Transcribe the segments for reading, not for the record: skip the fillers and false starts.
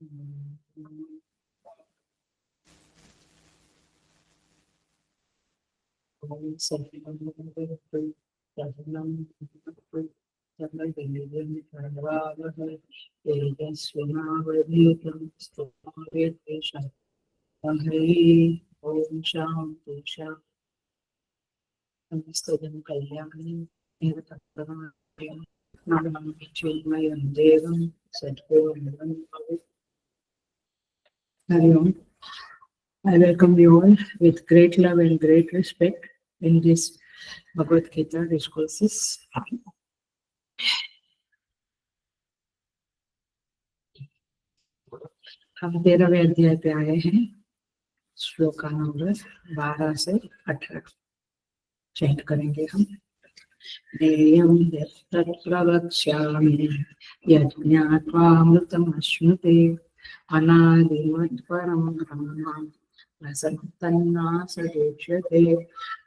ओम शांति शांति। समस्तजन कल्याणी चिन्मयं देवं सद्गुरुं Hari Om. I welcome you all with great love and great respect in this Bhagavad Gita discourses. हम 13वें अध्याय पे आए हैं, श्लोका नंबर 12 से 18 चैंट करेंगे हम। नेयं यत्र प्रवक्ष्यामि यज्ञात्वामृतमश्नुते अनादिमत्परं ब्रह्म न सत्तन्नासदुच्यते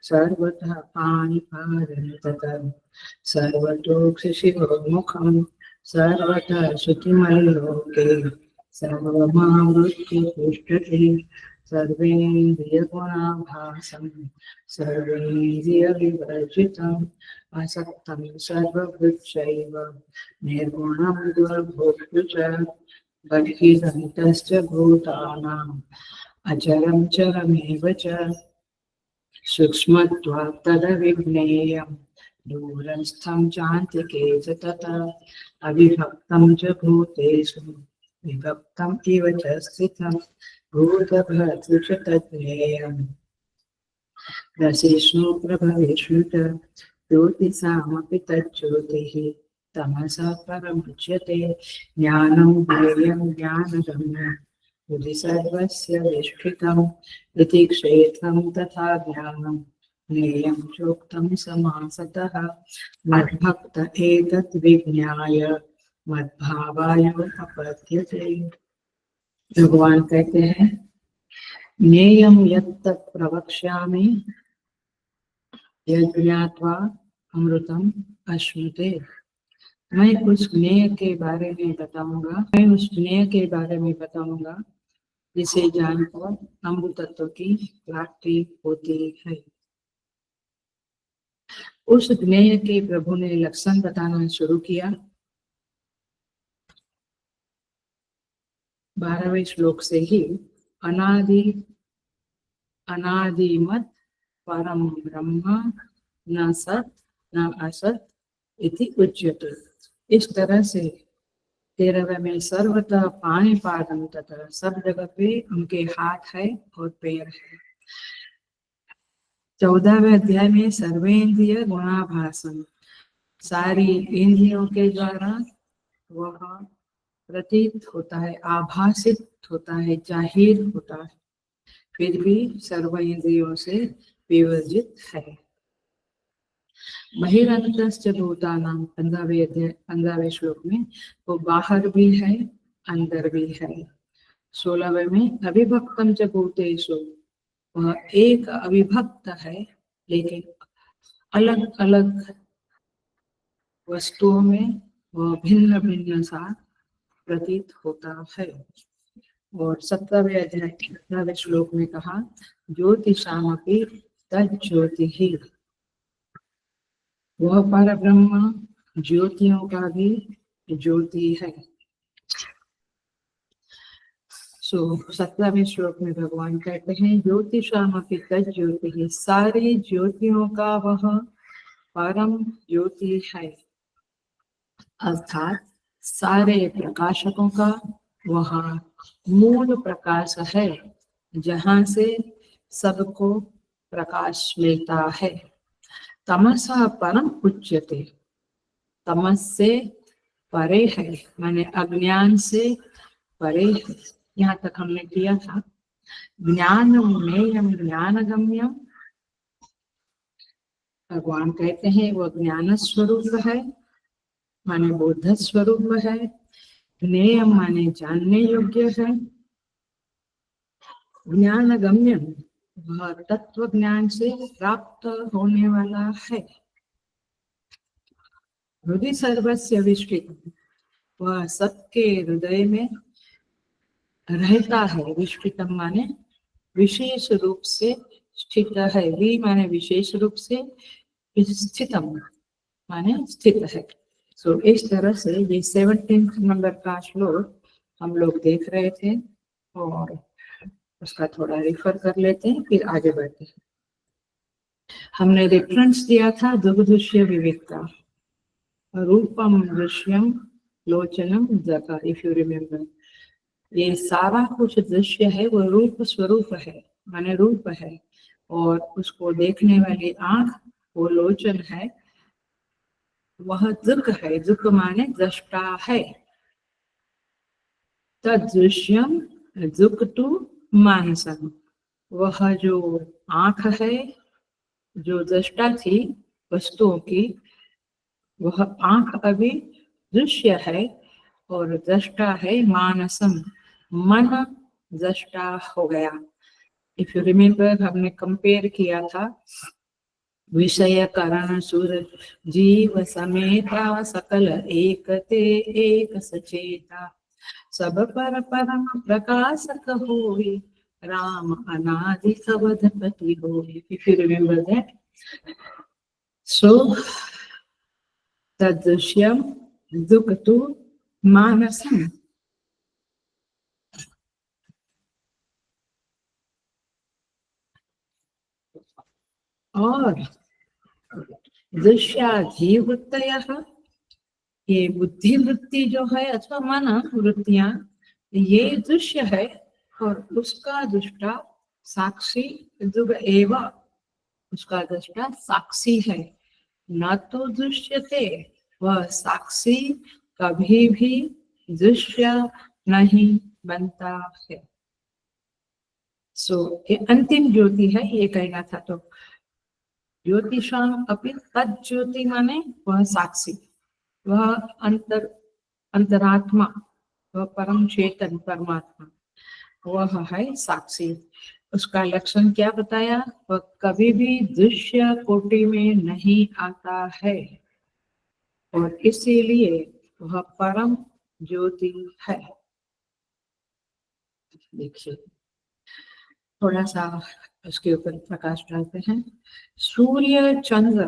सर्वतः पाणिपादं तत् सर्वतोक्षिशिरोमुखं सर्वतः श्रुतिमल्लोके सर्वमावृत्य तिष्ठति सर्वेन्द्रियगुणाभासं सर्वेन्द्रियविवर्जितम् असक्तं सर्वभृक्षैव निर्गुणं गुणभोक्तृ च बहिरन्तश्च भूतानाम् अचरं चरमेव च सूक्ष्मत्वात् तदविज्ञेयं दूरस्थं चान्तिके च तथा अविभक्तं च भूतेषु विभक्तम् इव च स्थितं भूतभर्तृ च तज्ज्ञेयम् रसिष्णु प्रभविष्णु च ज्योतिषामपि तज्ज्योतिः तमसः परमुच्यते ज्ञानं ज्ञेयं ज्ञानगम्यं हृदि सर्वस्य विष्ठितम् इति क्षेत्रं तथा ज्ञानं ज्ञेयं चोक्तं समासतः मद्भक्त एतत् विज्ञाय मद्भावायोपपद्यते। भगवान कहते हैं, ज्ञेयं यत् प्रवक्ष्यामि यज्ञात्वा अमृतम अश्नुते। मैं उस ज्ञेय के बारे में बताऊंगा, जिसे जानकर अमृतत्व की प्राप्ति होती है। उस ज्ञेय के प्रभु ने लक्षण बताना शुरू किया। 12वें श्लोक से ही अनादिमत परम ब्रह्म न सत न असत इति उच्यते। इस तरह से 13वें में सर्वतः पाणिपादं तथा सब जगह पे उनके हाथ है और पैर है। 14वें अध्याय में सर्वेंद्रिय गुणाभासम, सारी इंद्रियों के द्वारा वह प्रतीत होता है, आभासित होता है, जाहिर होता है, फिर भी सर्व इंद्रियों से विवर्जित है। बहिरन्तश्च भूतानां 15वें श्लोक में वो बाहर भी है, अंदर भी है। 16वें में अविभक्तम च भूतेषु, वह एक अविभक्त है लेकिन अलग अलग वस्तुओं में वह भिन्न भिन्न सा प्रतीत होता है। और 17वें अध्याय 18वें श्लोक में कहा, ज्योतिषामपि तज्ज्योतिः, वह पर ब्रह्म ज्योतियों का भी ज्योति है। 17वें श्लोक में भगवान कहते हैं, ज्योतिषामपि तज्ज्योतिः, सारी ज्योतियों का वह परम ज्योति है, अर्थात सारे प्रकाशकों का वह मूल प्रकाश है, जहाँ से सबको प्रकाश मिलता है। तमसः परम उच्यते, तमस से परे है, माने अज्ञान से परे है। यहाँ तक हमने किया था। ज्ञानमयं ज्ञानगम्यं, भगवान कहते हैं वो ज्ञान स्वरूप है, माने बोध स्वरूप है। ज्ञेय माने जानने योग्य है। ज्ञानगम्यं, वह तत्व ज्ञान से प्राप्त होने वाला है। हृदय सर्वस्य विष्ठित, वह सबके हृदय में रहता है। विष्ठितम माने विशेष रूप से स्थित है। वि माने विशेष रूप से, स्थितम माने स्थित है। सो इस तरह से ये 17 नंबर का श्लोक हम लोग देख रहे थे और उसका थोड़ा रेफर कर लेते हैं, फिर आगे बढ़ते हैं। हमने रेफरेंस दिया था दुर्दृश्य विवेकता, रूपम दृश्यम लोचनम जगा, इफ यू रिमेम्बर। ये सारा कुछ दृश्य है वो रूप स्वरूप है, माने रूप है, और उसको देखने वाली आंख वो लोचन है, वह दृक है। दृक माने दृष्टा है। तदृश्यम दृक टू मानसम, वह जो आंख है, जो दृष्टा थी वस्तुओं की, वह आंख अभी दृश्य है और दृष्टा है मानसम, मन दृष्टा हो गया। इफ यू रिमेम्बर हमने कंपेयर किया था विषय कारण सुर जीव समेता सकल एकते एक सचेता, सब पर परम प्रकाशक होई राम अनादि अवधपति होई। इफ यू रिमेम्बर दैट, सो तदृश्यम दुःखतु मानसम। और दृश्याधिवृत्तयः, ये बुद्धि वृत्ति जो है अथवा मन वृत्तियां, ये दृश्य है और उसका दृष्टा साक्षी दुग एव, उसका दृष्टा साक्षी है, न तो दृश्यते, वह साक्षी कभी भी दृश्य नहीं बनता है। सो ये अंतिम ज्योति है, ये कहना था। तो ज्योतिषाम अपि तद ज्योति माने वह साक्षी, वह अंतरात्मा, वह परम चेतन परमात्मा, वह है साक्षी। उसका लक्षण क्या बताया? वह कभी भी दृश्य कोटि में नहीं आता है और इसीलिए वह परम ज्योति है। देखिए थोड़ा सा उसके ऊपर प्रकाश डालते हैं। सूर्य चंद्र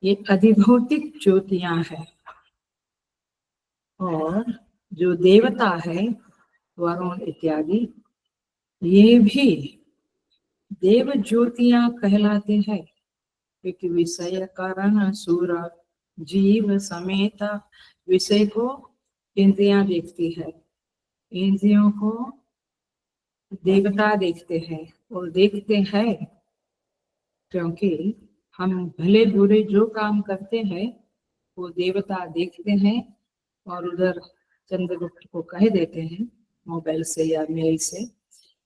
ये अधिभौतिक ज्योतियां हैं, और जो देवता है वरुण इत्यादि, ये भी देव ज्योतियां कहलाते हैं, क्योंकि विषय कारण सूर जीव समेत, विषय को इंद्रियां देखती है, इंद्रियों को देवता देखते हैं, और देखते हैं क्योंकि हम भले बुरे जो काम करते हैं वो देवता देखते हैं और उधर चंद्रगुप्त को कह देते हैं मोबाइल से या मेल से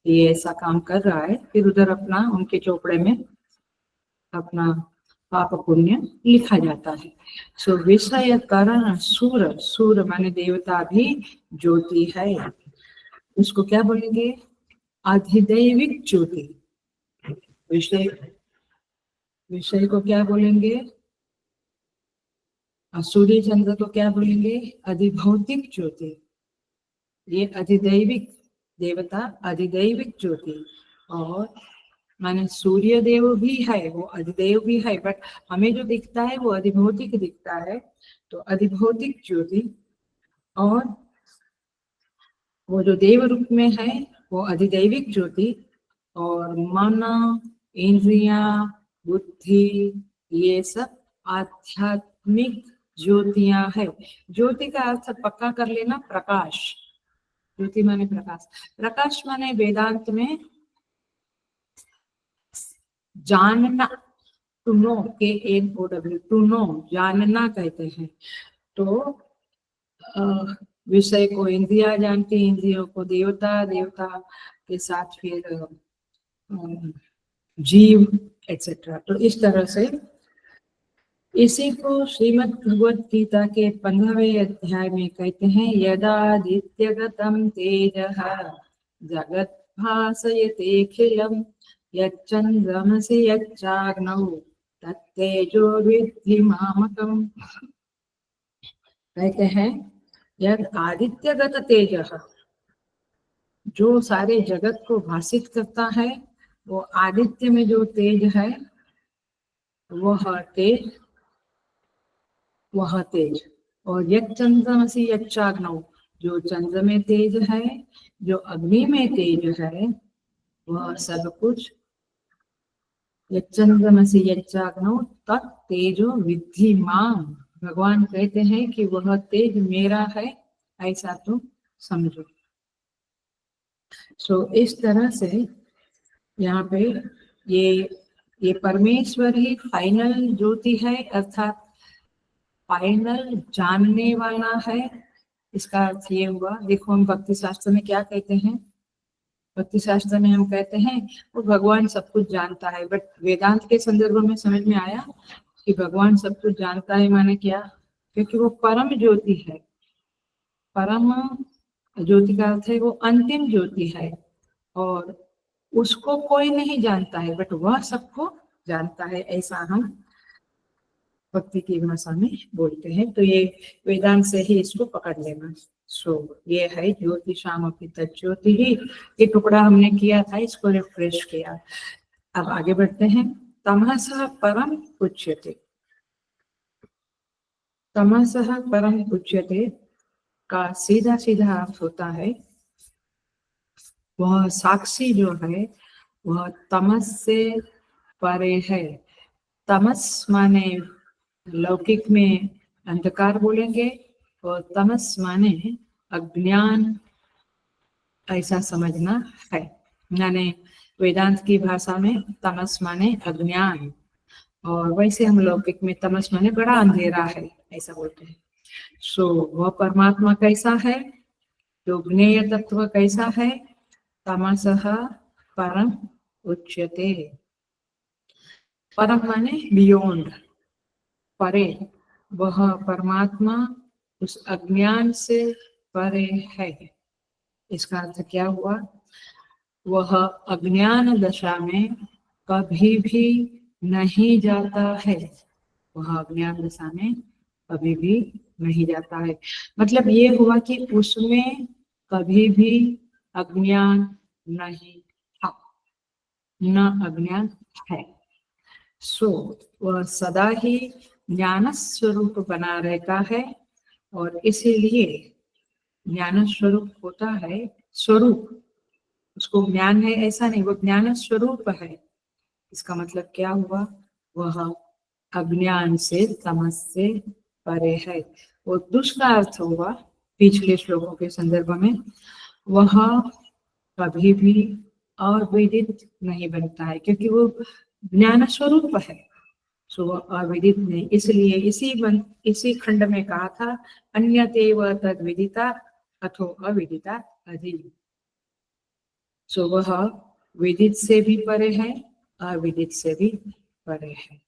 ये ऐसा काम कर रहा है, फिर उधर अपना उनके चौपड़े में अपना पाप पुण्य लिखा जाता है। सो विषय कारण सूर, सूर माने देवता भी ज्योति है, उसको क्या बोलेंगे? अधिदैविक ज्योति। विषय, विषय को क्या बोलेंगे? सूर्य चंद्र को क्या बोलेंगे? अधिभौतिक ज्योति। ये अधिदैविक देवता, अधिदैविक ज्योति। और माने सूर्य देव भी है, वो अधिदेव भी है, बट हमें जो दिखता है वो अधिभौतिक दिखता है, तो अधिभौतिक ज्योति। और वो जो देव रूप में है वो अधिदैविक ज्योति। और मन, इंद्रिया, बुद्धि, ये सब आध्यात्मिक ज्योतियां है। ज्योति का अर्थ पक्का कर लेना, प्रकाश। ज्योति माने प्रकाश, प्रकाश माने वेदांत में जानना, to know, KNOW, to know, जानना कहते हैं। तो विषय को इंद्रिया जानती, इंद्रियों को देवता, देवता के साथ फिर जीव एक्सेट्रा। तो इस तरह से इसी को श्रीमद् भगवद गीता के 15वें अध्याय में कहते हैं, यदादित्यगतम तेजः जगत् भासयतेऽखिलम् यच्चन्द्रमसि यच्चाग्नौ तत्तेजो विद्धि मामकम्। कहते हैं यद आदित्यगत तेजः, जो सारे जगत को भासित करता है वो आदित्य में जो तेज है वह तेज और यच्चंद्रमसि यच्चाग्नौ, जो चंद्र में तेज है, जो अग्नि में तेज है, वह सब कुछ यच्चंद्रमसि यच्चाग्नौ तत्तेजो विद्धि मां। भगवान कहते हैं कि वह तेज मेरा है, ऐसा तुम समझो। सो इस तरह से यहाँ पे ये परमेश्वर ही फाइनल ज्योति है, अर्थात फाइनल जानने वाला है। इसका अर्थ ये हुआ, देखो हम भक्ति शास्त्र में क्या कहते हैं, भक्ति शास्त्र में हम कहते हैं वो भगवान सब कुछ जानता है, बट वेदांत के संदर्भ में समझ में आया कि भगवान सब कुछ जानता है माने क्या, क्योंकि वो परम ज्योति है। परम ज्योति का अर्थ है वो अंतिम ज्योति है और उसको कोई नहीं जानता है, बट वह सबको जानता है, ऐसा हम भक्ति की भाषा में बोलते हैं। तो ये वेदांत से ही इसको पकड़ लेना। सो ये है ज्योतिषाम अपि तज्ज्योति ही, ये टुकड़ा हमने किया था, इसको रिफ्रेश किया। अब आगे बढ़ते हैं। तमसः परम उच्यते, तमसः परम उच्यते का सीधा सीधा अर्थ होता है वह साक्षी जो है वह तमस से परे है। तमस माने लौकिक में अंधकार बोलेंगे और तमस माने अज्ञान, ऐसा समझना है। यानी वेदांत की भाषा में तमस माने अज्ञान और वैसे हम लौकिक में तमस माने बड़ा अंधेरा है, ऐसा बोलते हैं। सो वह परमात्मा कैसा है, जो ज्ञेय तत्व कैसा है, तमसः परम उच्यते। परम माने बियॉन्ड, परे, वह परमात्मा उस अज्ञान से परे है। इसका अर्थ क्या हुआ, वह अज्ञान दशा में कभी भी नहीं जाता है, वह अज्ञान दशा में कभी भी नहीं जाता है। मतलब ये हुआ कि उसमें कभी भी अज्ञान नहीं था, न अज्ञान है। सो वह सदा ही ज्ञान स्वरूप बना रहता है और इसीलिए ज्ञान स्वरूप होता है, स्वरूप, उसको ज्ञान है ऐसा नहीं, वो ज्ञान स्वरूप है। इसका मतलब क्या हुआ, वह अज्ञान से तमस से परे है। वो दूसरा अर्थ हुआ पिछले श्लोकों के संदर्भ में, वह कभी भी अविदित नहीं बनता है क्योंकि वो ज्ञान स्वरूप है। सो अविदित नहीं, इसलिए इसी खंड में कहा था अन्यतेव तद विदिता अथो अविदिता अधि। सो वह विदित से भी परे है, अविदित से भी परे है।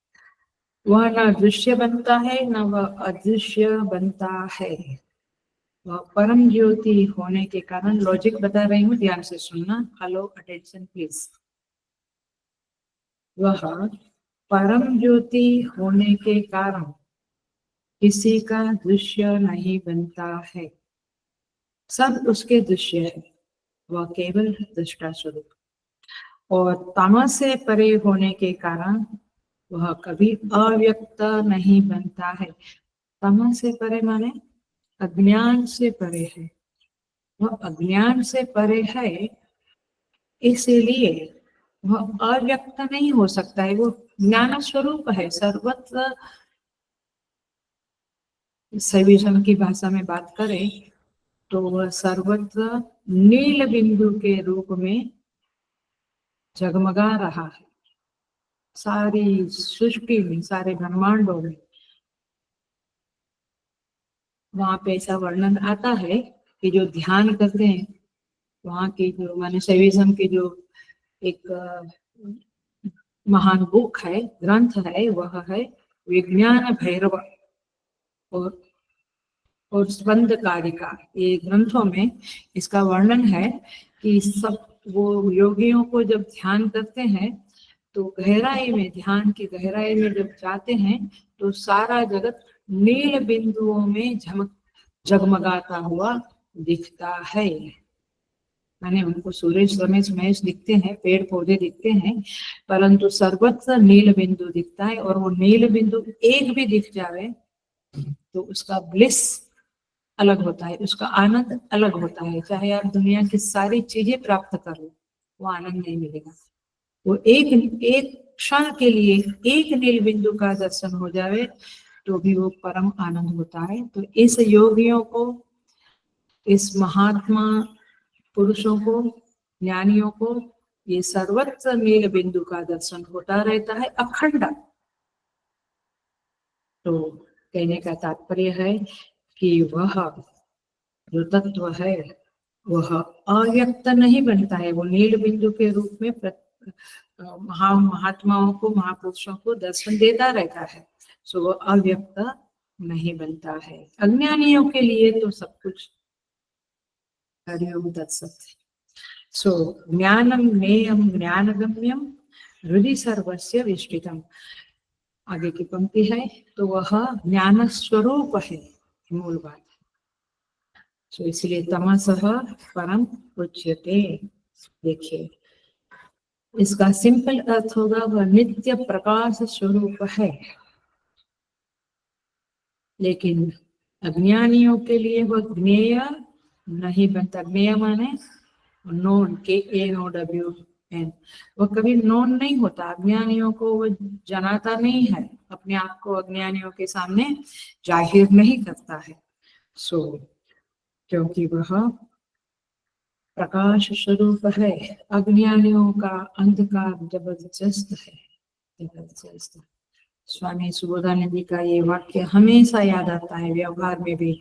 वह न दृश्य बनता है न वह अदृश्य बनता है। वह परम ज्योति होने के कारण, लॉजिक बता रही हूँ, ध्यान से सुनना, हेलो अटेंशन प्लीज। वह परम ज्योति होने के कारण किसी का दृश्य नहीं बनता है, सब उसके दृश्य है, वह केवल दृष्टा स्वरूप। और तमस से परे होने के कारण वह कभी अव्यक्त नहीं बनता है। तमस से परे माने अज्ञान से परे है, वह अज्ञान से परे है, इसीलिए वह अव्यक्त नहीं हो सकता है, वो ज्ञान स्वरूप है, सर्वत्र। शैविज्म की भाषा में बात करें तो वह सर्वत्र नील बिंदु के रूप में जगमगा रहा है, सारी सृष्टि में, सारे ब्रह्मांडों में। वहां पे ऐसा वर्णन आता है कि जो ध्यान करते हैं, वहां की जो माने शैविज्म की जो एक महान बुक है, ग्रंथ है, वह है विज्ञान भैरव और स्पंद कारिका। ये ग्रंथों में इसका वर्णन है कि सब वो योगियों को जब ध्यान करते हैं तो गहराई में, ध्यान की गहराई में जब जाते हैं तो सारा जगत नील बिंदुओं में जगमगाता हुआ दिखता है। माने उनको सूरज रमेश महेश दिखते हैं, पेड़ पौधे दिखते हैं, परंतु सर्वत्र नील बिंदु दिखता है। और वो नील बिंदु एक भी दिख जावे तो उसका ब्लिस अलग होता है, उसका आनंद अलग होता है। चाहे आप दुनिया की सारी चीजें प्राप्त कर लो, वो आनंद नहीं मिलेगा। वो एक एक क्षण के लिए एक नील बिंदु का दर्शन हो जावे तो भी वो परम आनंद होता है। तो इस योगियों को, इस महात्मा पुरुषों को, ज्ञानियों को ये सर्वत्र नील बिंदु का दर्शन होता रहता है, अखंड। तो कहने का तात्पर्य है कि वह जो तत्व है वह अव्यक्त नहीं बनता है, वो नील बिंदु के रूप में महात्माओं को, महापुरुषों को दर्शन देता रहता है। सो वो अव्यक्त नहीं बनता है। अज्ञानियों के लिए तो सब कुछ हरिओम तत्सत। सो ज्ञानम ज्ञेयम ज्ञानगम्यम हृदि सर्वस्य विष्टितम। आगे की पंक्ति है, तो वह ज्ञान स्वरूप है, मूल बात। तो इसलिए तमसः परम उच्यते। देखिए इसका सिंपल अर्थ होगा वह नित्य प्रकाश स्वरूप है। लेकिन अज्ञानियों के लिए वह ज्ञेय नहीं बनता। ज्ञेय माने नोन, KNOWN, वो कभी नोन नहीं होता। अज्ञानियों को वो जनाता नहीं है, अपने आप को अज्ञानियों के सामने जाहिर नहीं करता है। सो क्योंकि वह प्रकाश स्वरूप है। अज्ञानियों का अंधकार जबरदस्त है, जबरदस्त। स्वामी सुबोधानंद जी का ये वाक्य हमेशा याद आता है व्यवहार में भी,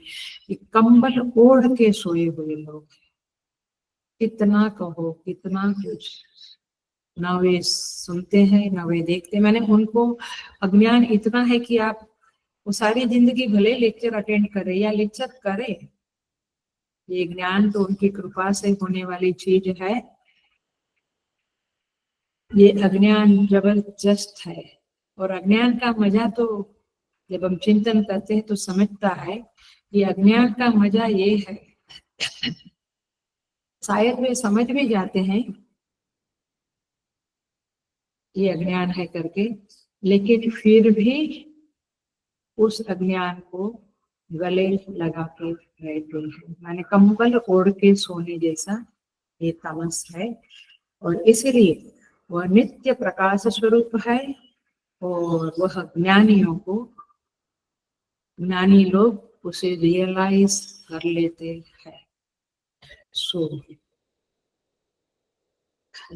कि कंबल ओढ़ के सोए हुए लोग, कितना कहो कितना कुछ, ना वे सुनते हैं ना वे देखते। मैंने उनको अज्ञान इतना है कि आप वो सारी जिंदगी भले लेक्चर अटेंड करे या लेक्चर करे, ये ज्ञान तो उनकी कृपा से होने वाली चीज है। ये अज्ञान जबरदस्त है। और अज्ञान का मजा तो जब हम चिंतन करते हैं तो समझता है कि अज्ञान का मजा ये है, शायद वे समझ भी जाते हैं ये अज्ञान है करके, लेकिन फिर भी उस अज्ञान को गले लगा के रहते हैं। माने कंबल ओढ़ के सोने जैसा ये तमस है। और इसलिए वह नित्य प्रकाश स्वरूप है। और वह ज्ञानियों को, ज्ञानी लोग उसे रियलाइज कर लेते हैं। सो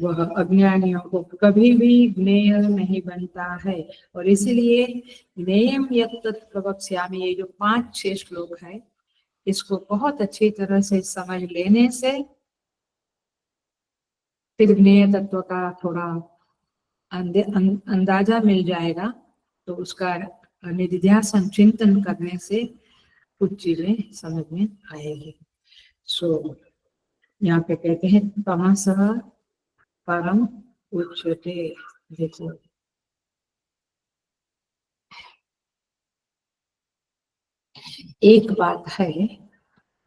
वह अज्ञानियों को कभी भी ज्ञेय नहीं बनता है। और इसलिए ज्ञेयम यत्तत् प्रवक्ष्यामि, ये जो 5-6 श्लोक है, इसको बहुत अच्छी तरह से समझ लेने से फिर ज्ञेय तत्व का थोड़ा अंदाजा मिल जाएगा। तो उसका निधिध्यासन चिंतन करने से कुछ चीजें समझ में आएगी। सो यहाँ पे कहते हैं तमसः परम उच्यते। देखो एक बात है,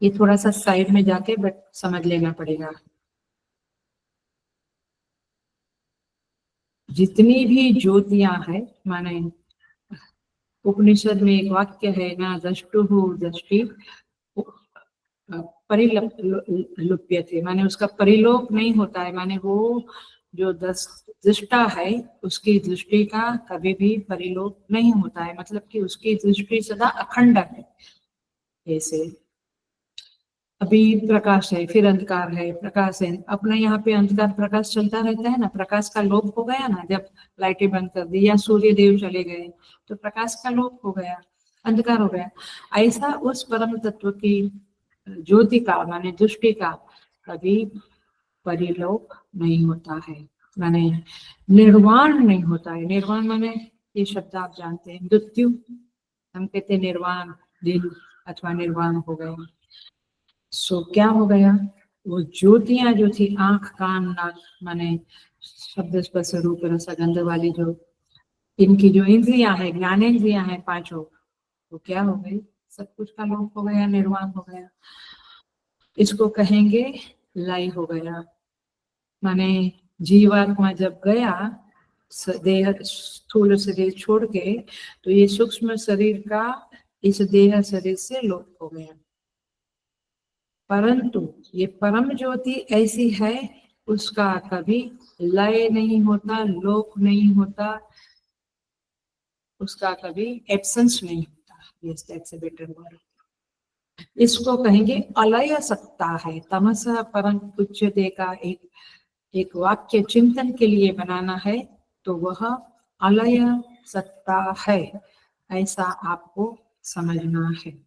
ये थोड़ा सा साइड में जाके बट समझ लेना पड़ेगा। जितनी भी ज्योतियां है, माने उपनिषद में एक वाक्य है ना, दृष्टु दृष्टि परिलुप्य थे, माने उसका परिलोप नहीं होता है। माने वो जो दृष्टा है उसकी दृष्टि का कभी भी परिलोप नहीं होता है, मतलब कि उसकी दृष्टि सदा अखंड है। जैसे अभी प्रकाश है, फिर अंधकार है, प्रकाश है, अपना यहाँ पे अंधकार प्रकाश चलता रहता है ना। प्रकाश का लोप हो गया ना जब लाइटें बंद कर दी या सूर्य देव चले गए, तो प्रकाश का लोप हो गया, अंधकार हो गया। ऐसा उस परम तत्व की ज्योति का, माने दृष्टि का कभी परिलोप नहीं होता है, माने निर्वाण नहीं होता है। निर्वाण माने ये शब्द आप जानते हैं, मृत्यु। हम कहते हैं निर्वाण दिन अथवा निर्वाण हो गया। सो क्या हो गया, वो ज्योतियां जो थी आंख कान नाक, माने शब्द स्पर्श रूप रस गंध वाली, जो इनकी जो इंद्रियां है, ज्ञानेंद्रियां हैं पांचों, वो क्या हो गई, सब कुछ का लोप हो गया, निर्वाण हो गया। इसको कहेंगे लय हो गया। माने जीवात्मा जब गया देह स्थूल शरीर छोड़ के, तो ये सूक्ष्म शरीर का इस देह शरीर से लोप हो गया। परंतु ये परम ज्योति ऐसी है, उसका कभी लय नहीं होता, लोप नहीं होता, उसका कभी एब्सेंस नहीं होता। Yes, that's a better word. इसको कहेंगे अलय सत्ता है। तमस परम उच्यते का एक वाक्य चिंतन के लिए बनाना है तो वह अलय सत्ता है, ऐसा आपको समझना है।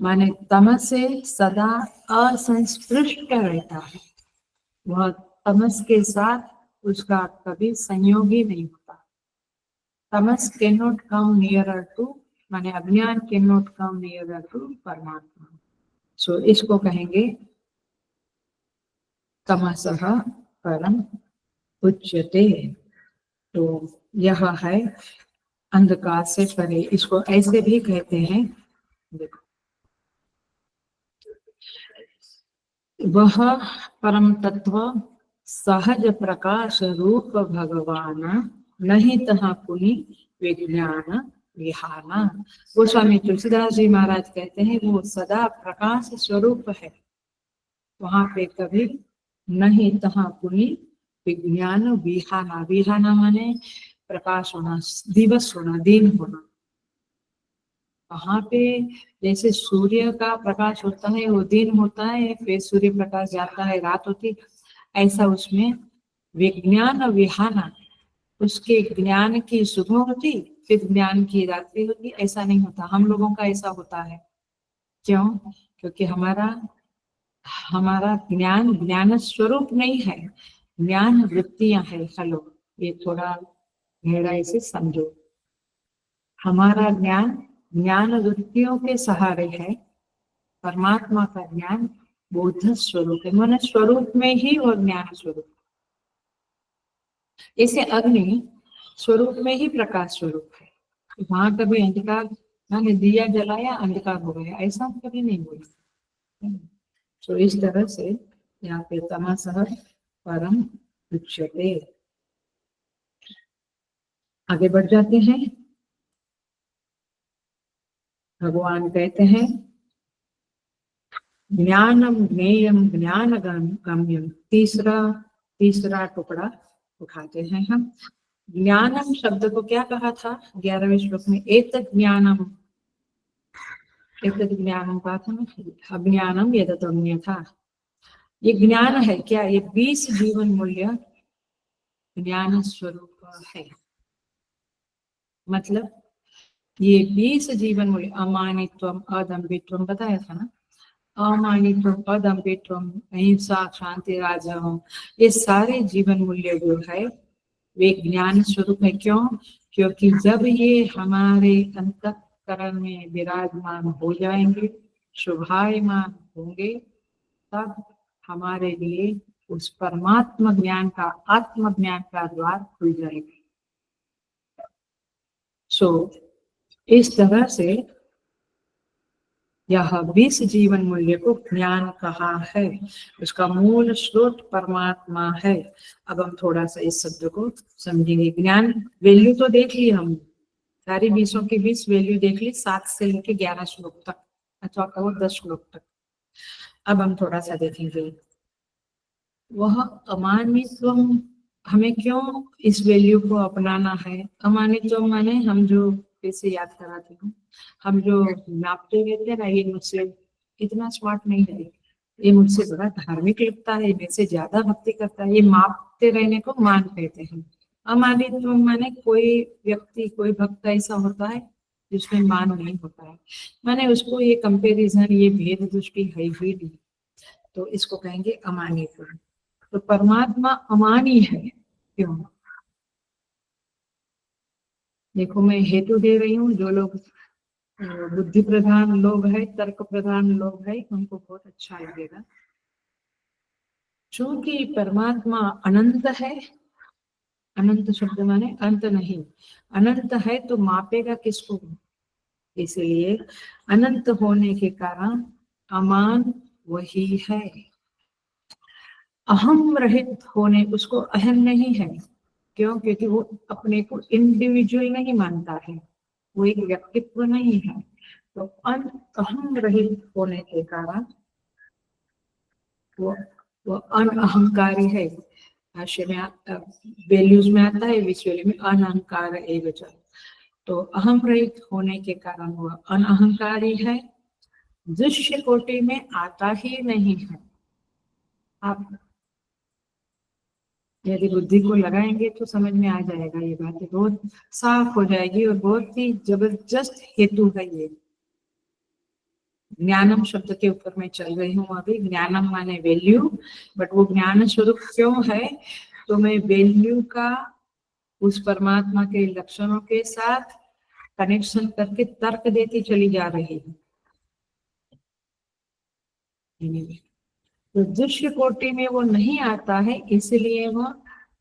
माने तमस से सदा असंस्पृष्ट रहता है, वह तमस के साथ उसका कभी संयोग ही नहीं होता। तमस can not come nearer to, माने अज्ञान can not come nearer to परमात्मा। सो इसको कहेंगे तमसः परम उच्यते। तो यह है अंधकार से परे। इसको ऐसे भी कहते हैं, देखो, वह परम तत्व सहज प्रकाश रूप भगवान, नहीं तहा पुनि विज्ञान विहाना। गोस्वामी तुलसीदास जी महाराज कहते हैं वो सदा प्रकाश स्वरूप है, वहां पे कभी नहीं तहा पुनि विज्ञान विहाना। विहाना माने प्रकाश होना, दिवस होना, दिन होना। वहां पे जैसे सूर्य का प्रकाश होता है वो दिन होता है, फिर सूर्य प्रकाश जाता है रात होती, ऐसा उसमें विज्ञान विहाना, उसके ज्ञान की सुबह होती फिर ज्ञान की रात्रि होती, ऐसा नहीं होता। हम लोगों का ऐसा होता है। क्यों? क्योंकि हमारा ज्ञान ज्ञान स्वरूप नहीं है, ज्ञान वृत्तियां है। हेलो, ये थोड़ा गहराई से समझो। हमारा ज्ञान ज्ञान वृत्तियों के सहारे है, परमात्मा का ज्ञान बोध स्वरूप है, मन स्वरूप में ही वो ज्ञान स्वरूप। जैसे अग्नि स्वरूप में ही प्रकाश स्वरूप है, वहां कभी अंधकार, मैंने दिया जलाया अंधकार हो गया, ऐसा कभी नहीं बोला। तो इस तरह से यहाँ पे तमसः परम उच्यते। आगे बढ़ जाते हैं। भगवान कहते हैं ज्ञानम ज्ञेयम ज्ञान गम्यम। तीसरा टुकड़ा उठाते हैं हम। ज्ञानम शब्द को क्या कहा था 11वें श्लोक में? एतत् ज्ञानम, एतत् ज्ञानम कहा था ना, अज्ञानम एतत् अन्यथा। ये ज्ञान है क्या? ये 20 जीवन मूल्य ज्ञान स्वरूप है। मतलब ये 20 जीवन मूल्य, अमानित्वम, अदम्भित्वम बताया था ना, अमानित्वम, अदम्भित्वम, अहिंसा, शांति, राजवम, ये सारे जीवन मूल्य जो है वे ज्ञान स्वरूप है। क्यों? क्योंकि जब ये हमारे अंतःकरण में विराजमान हो जाएंगे, शोभायमान होंगे, तब हमारे लिए उस परमात्मा ज्ञान का, आत्म ज्ञान का द्वार खुल जाएगा। सो इस तरह से यह 20 जीवन मूल्य को ज्ञान कहा है, उसका मूल स्रोत परमात्मा है। अब हम थोड़ा सा इस शब्द को समझेंगे। ज्ञान वैल्यू तो देख ली हमने, सारी 20 की 20 वैल्यू देख ली, 7 से लेके 11 श्लोक तक, अच्छा कहो 10 श्लोक तक। अब हम थोड़ा सा देखेंगे वह अमानित्व, हमें क्यों इस वैल्यू को अपनाना है। अमानित्व माने, हम जो कैसे याद कराती हूँ, हम जो नापते रहते हैं ना, ये मुझसे इतना स्मार्ट नहीं है, ये मुझसे बड़ा धार्मिक लगता है, मेरे से ज्यादा भक्ति करता है, ये मापते रहने को मान कहते हैं। अमानित्व माने कोई व्यक्ति, कोई भक्त ऐसा होता है जिसमें मान नहीं होता है, माने उसको ये कंपेरिजन, ये भेद दृष्टि है ही नहीं, तो इसको कहेंगे अमानित्व। तो परमात्मा अमानी है। क्यों? देखो मैं हेतु दे रही हूँ, जो लोग बुद्धि प्रधान लोग है, तर्क प्रधान लोग है, उनको बहुत अच्छा लगेगा। चूंकि परमात्मा अनंत है, अनंत शब्द माने अंत नहीं, अनंत है तो मापेगा किसको? इसलिए अनंत होने के कारण अमान वही है। अहम रहित होने, उसको अहम नहीं है, क्यों? क्योंकि वो अपने को इंडिविजुअल नहीं मानता है, वो एक व्यक्तित्व नहीं है। तो अहम रहित होने के कारण वो वो अनअहंकारी है। भाष्य में वैल्यूज में आता है, विजुअली में अनअहंकार एवच। तो अहम रहित होने के कारण वह अनअहंकारी है, दृश्य कोटि में आता ही नहीं है। आप यदि बुद्धि को लगाएंगे तो समझ में आ जाएगा, ये बातें बहुत साफ हो जाएगी और बहुत ही जबरदस्त हेतु है ये। ज्ञानम शब्द के ऊपर मैं चल रही हूँ अभी। ज्ञानम माने वैल्यू, बट वो ज्ञान स्वरूप क्यों है? तो मैं वैल्यू का उस परमात्मा के लक्षणों के साथ कनेक्शन करके तर्क देती चली जा रही हूँ। तो दृश्य कोटि में वो नहीं आता है, इसलिए वह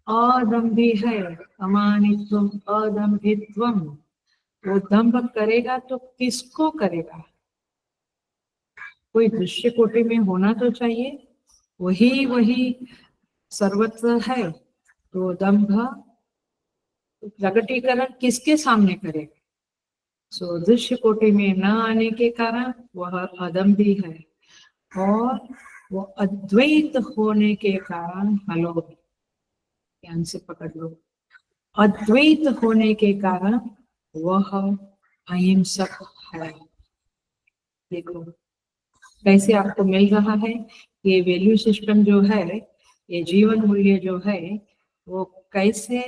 अदम्भी है। अमानित्वम अदम्भित्वम। वो दंभ करेगा तो किसको करेगा? कोई दृश्य कोटि में होना तो चाहिए, वही सर्वत्र है। तो दंभ प्रकटीकरण किसके सामने करेगा? सो दृश्य कोटि में न आने के कारण वह अदम्भी है, और वो अद्वैत होने के कारण, हेलो ध्यान से पकड़ लो, अद्वैत होने के कारण वह अहिंसक है। देखो कैसे आपको मिल रहा है। ये वैल्यू सिस्टम जो है, ये जीवन मूल्य जो है, वो कैसे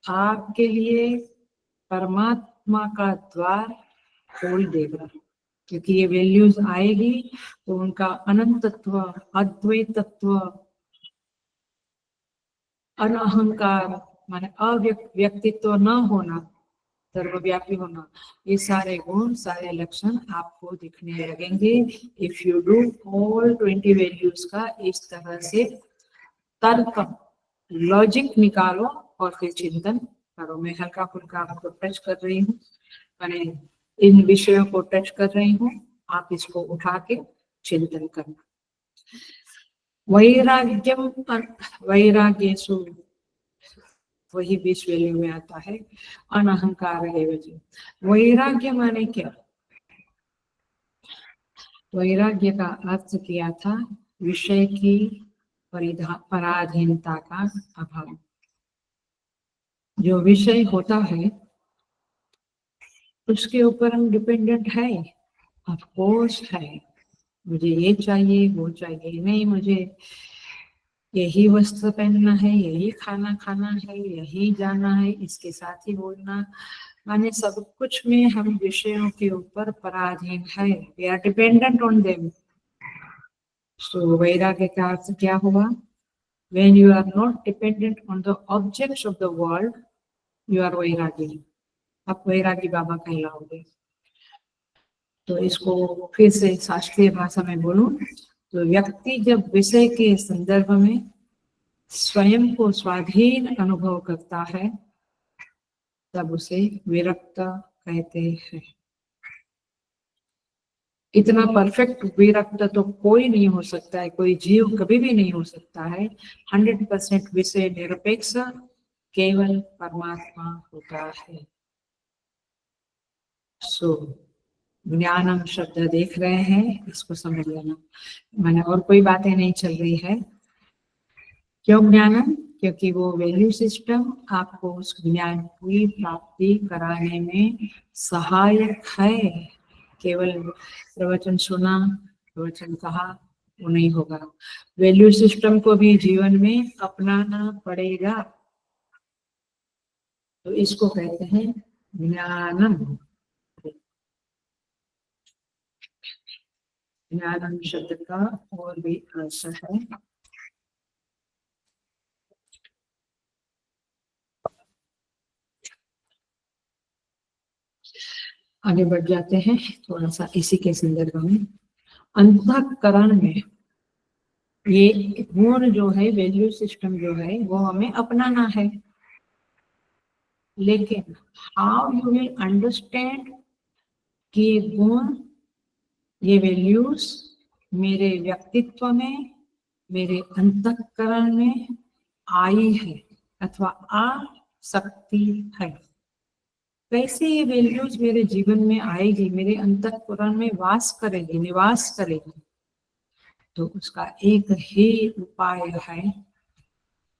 आपके लिए परमात्मा का द्वार खोल देगा। क्योंकि ये वैल्यूज आएगी तो उनका अनंतत्व, अद्वैतत्व, अनअहंकार माने अव्यक्तित्व न होना, सर्वव्यापी होना, ये सारे गुण, सारे लक्षण आपको दिखने लगेंगे if you do all 20 values का इस तरह से तर्क, लॉजिक निकालो और फिर चिंतन करो। मैं हल्का फुल्का आपको टच कर रही हूँ, मैंने इन विषयों को टच कर रही हूँ, आप इसको उठा के चिंतन करना। वैराग्यम, वैराग्येषु, वही 20 वैल्यू में आता है, अनअहंकार है वजह। वैराग्य माने क्या? वैराग्य का अर्थ किया था विषय की पराधीनता का अभाव। जो विषय होता है उसके ऊपर हम डिपेंडेंट है, ऑफ कोर्स है। मुझे ये चाहिए, वो चाहिए, नहीं मुझे यही वस्त्र पहनना है, यही खाना खाना है, यही जाना है, इसके साथ ही बोलना, माने सब कुछ में हम विषयों के ऊपर पराधीन है। We are dependent on them. So वैराग्य का अर्थ क्या हुआ? When you are not dependent on the objects of the world, you are वैरागी। आप वैरागी बाबा कहलाओगे। तो इसको फिर से शास्त्रीय भाषा में बोलूं तो व्यक्ति जब विषय के संदर्भ में स्वयं को स्वाधीन अनुभव करता है तब उसे विरक्त कहते हैं। इतना परफेक्ट विरक्त तो कोई नहीं हो सकता है, कोई जीव कभी भी नहीं हो सकता है। 100% विषय निरपेक्ष केवल परमात्मा होता है। सो ज्ञानम शब्द देख रहे हैं, इसको समझ लेना। मैंने और कोई बातें नहीं चल रही है। क्यों ज्ञानम? क्योंकि वो वैल्यू सिस्टम आपको उस ज्ञान की प्राप्ति कराने में सहायक है। केवल प्रवचन सुना, प्रवचन कहा, वो नहीं होगा। वैल्यू सिस्टम को भी जीवन में अपनाना पड़ेगा। तो इसको कहते हैं ज्ञानम। ज्ञानम शब्द का और भी अर्थ है आगे बढ़ जाते हैं थोड़ा सा इसी के संदर्भ में। अंतःकरण में ये गुण जो है, वैल्यू सिस्टम जो है, वो हमें अपनाना है। लेकिन हाउ यू विल अंडरस्टैंड कि ये गुण, ये वैल्यूज मेरे व्यक्तित्व में मेरे अंतःकरण में आई है अथवा आ सकती है। कैसे ये वैल्यूज मेरे जीवन में आएगी, मेरे अंतःकरण में वास करेगी, निवास करेगी? तो उसका एक ही उपाय है,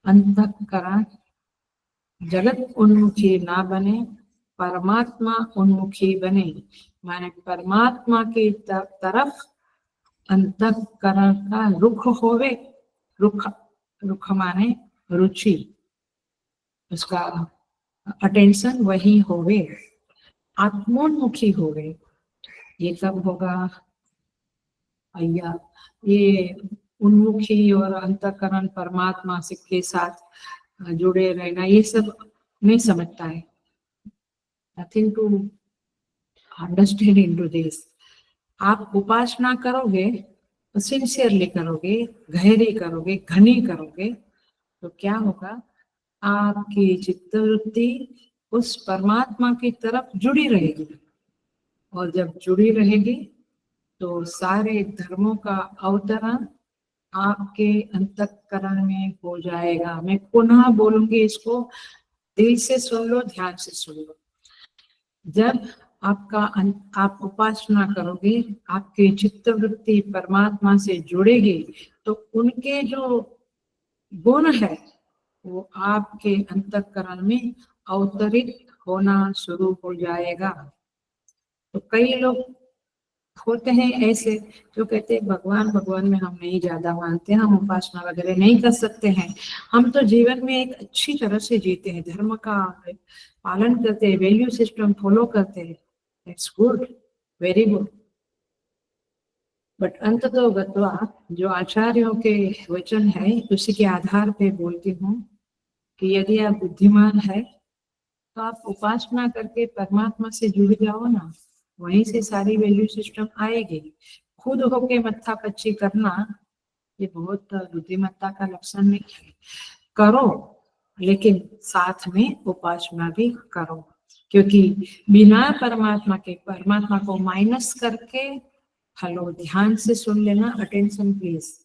अंतःकरण जगत उन्मुखी ना बने, परमात्मा उन्मुखी बने। माने परमात्मा की तरफ अंतःकरण का रुख होवे। रुख, रुख माने रुचि, उसका अटेंशन वही होवे, आत्मोन्मुखी होवे। ये कब होगा भैया? ये उन्मुखी और अंतःकरण परमात्मा से के साथ जुड़े रहना, ये सब नहीं समझता है। Nothing to understand into this. आप उपासना करोगे तो सिंसियरली करोगे, गहरी करोगे, घनी करोगे, तो क्या होगा? आपकी चित्तवृत्ति उस परमात्मा की तरफ जुड़ी रहेगी, और जब जुड़ी रहेगी तो सारे धर्मों का अवतरण आपके अंतःकरण में हो जाएगा। मैं पुनः बोलूंगी इसको, दिल से सुन लो, ध्यान से सुन लो। जब आप उपासना करोगे, आपकी चित्तवृत्ति परमात्मा से जुड़ेगी, तो उनके जो गुण है वो आपके अंतःकरण में अवतरित होना शुरू हो जाएगा। तो कई लोग होते हैं ऐसे जो कहते हैं भगवान भगवान में हम नहीं ज्यादा मानते, हम उपासना वगैरह नहीं कर सकते हैं, हम तो जीवन में एक अच्छी तरह से जीते हैं, धर्म का पालन करते हैं, वैल्यू सिस्टम फॉलो करते हैं। It's good, very good. But अंततो गत्वा जो आचार्यों के वचन है उसी के आधार पे बोलती हूँ कि यदि आप बुद्धिमान है तो आप उपासना करके परमात्मा से जुड़ जाओ ना, वहीं से सारी वैल्यू सिस्टम आएगी। खुद होके मत्था पच्ची करना ये बहुत बुद्धिमत्ता का लक्षण नहीं है। करो, लेकिन साथ में उपासना भी करो, क्योंकि बिना परमात्मा के, परमात्मा को माइनस करके, हेलो ध्यान से सुन लेना, अटेंशन प्लीज,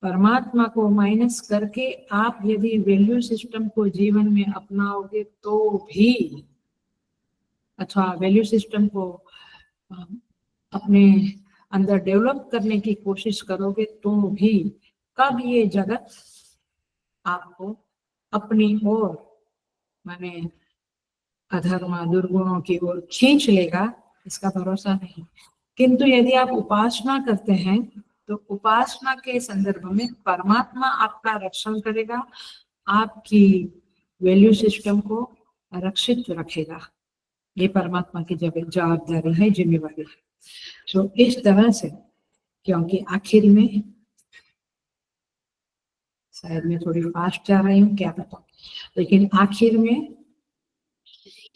परमात्मा को माइनस करके आप यदि वैल्यू सिस्टम को जीवन में अपनाओगे तो भी, अथवा वैल्यू सिस्टम को अपने अंदर डेवलप करने की कोशिश करोगे तो भी, कब ये जगत आपको अपनी ओर, माने अधर्म दुर्गुणों की ओर खींच लेगा, इसका भरोसा नहीं। किंतु यदि आप उपासना करते हैं तो उपासना के संदर्भ में परमात्मा आपका रक्षण करेगा, आपकी वैल्यू सिस्टम को रक्षित रखेगा। ये परमात्मा की जवाबदारी है, जिम्मेवारी है। तो इस तरह से, क्योंकि आखिर में, शायद मैं थोड़ी फास्ट जा रही हूँ क्या पता, लेकिन आखिर में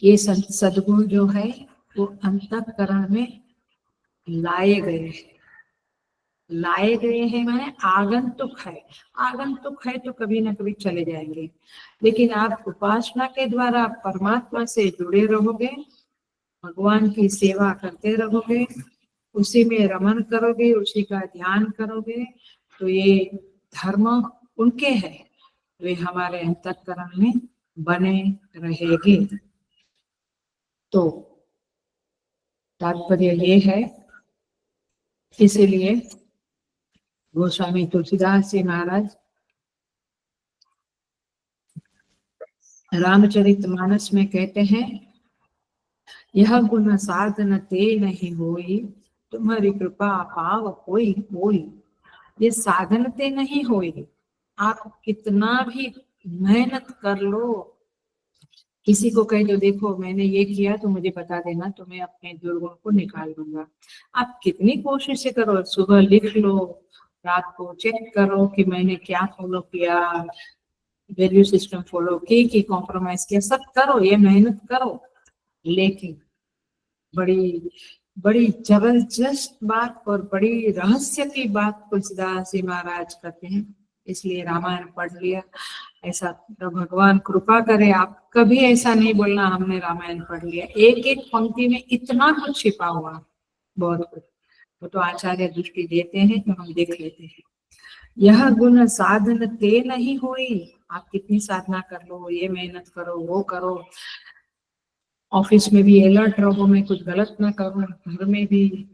ये सद्गुण जो है वो अंतःकरण में लाए गए हैं। लाए गए हैं माने आगंतुक है, आगंतुक है तो कभी ना कभी चले जाएंगे, लेकिन आप उपासना के द्वारा परमात्मा से जुड़े रहोगे, भगवान की सेवा करते रहोगे, उसी में रमन करोगे, उसी का ध्यान करोगे, तो ये धर्म उनके हैं, वे हमारे अंतःकरण में बने रहेंगे। तो तात्पर्य ये है, इसीलिए गोस्वामी तुलसीदास जी महाराज रामचरितमानस में कहते हैं, यह गुण साधन ते नहीं होई, तुम्हारी कृपा पाव कोई कोई। ये साधन ते नहीं होई, आप कितना भी मेहनत कर लो, किसी को कह दो देखो मैंने ये किया तो मुझे बता देना, तो मैं अपने दुर्गुण को निकाल दूंगा। आप कितनी कोशिश करो, सुबह लिख लो, रात को चेक करो कि मैंने क्या फॉलो किया, वैल्यू सिस्टम फॉलो की कॉम्प्रोमाइज किया, सब करो, ये मेहनत करो, लेकिन बड़ी बड़ी जबरदस्त बात और बड़ी रहस्य की बात तुलसीदास जी महाराज करते हैं, इसलिए रामायण पढ़ लिया। ऐसा तो भगवान कृपा करे, आप कभी ऐसा नहीं बोलना हमने रामायण पढ़ लिया, एक एक पंक्ति में इतना कुछ छिपा हुआ, बहुत कुछ। वो तो आचार्य दृष्टि देते हैं तो हम देख लेते हैं। यह गुण साधन ते नहीं होई। आप कितनी साधना कर लो, ये मेहनत करो, वो करो, ऑफिस में भी अलर्ट रहो, मैं कुछ गलत ना करूं, घर में भी,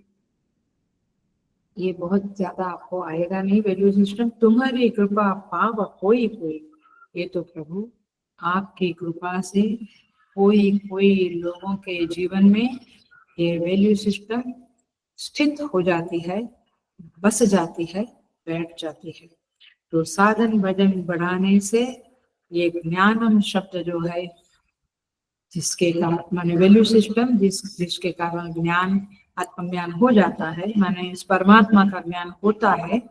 ये बहुत ज्यादा आपको आएगा नहीं वैल्यू सिस्टम। तुम्हारी कृपा पाव कोई कोई, ये तो प्रभु आपकी कृपा से कोई कोई लोगों के जीवन में ये वैल्यू सिस्टम स्थित हो जाती है, बस जाती है, बैठ जाती है। तो साधन भजन बढ़ाने से ये ज्ञानम शब्द जो है, जिसके माने वैल्यू सिस्टम जिसके कारण ज्ञान, आत्मज्ञान हो जाता है, माने इस परमात्मा का ज्ञान होता है,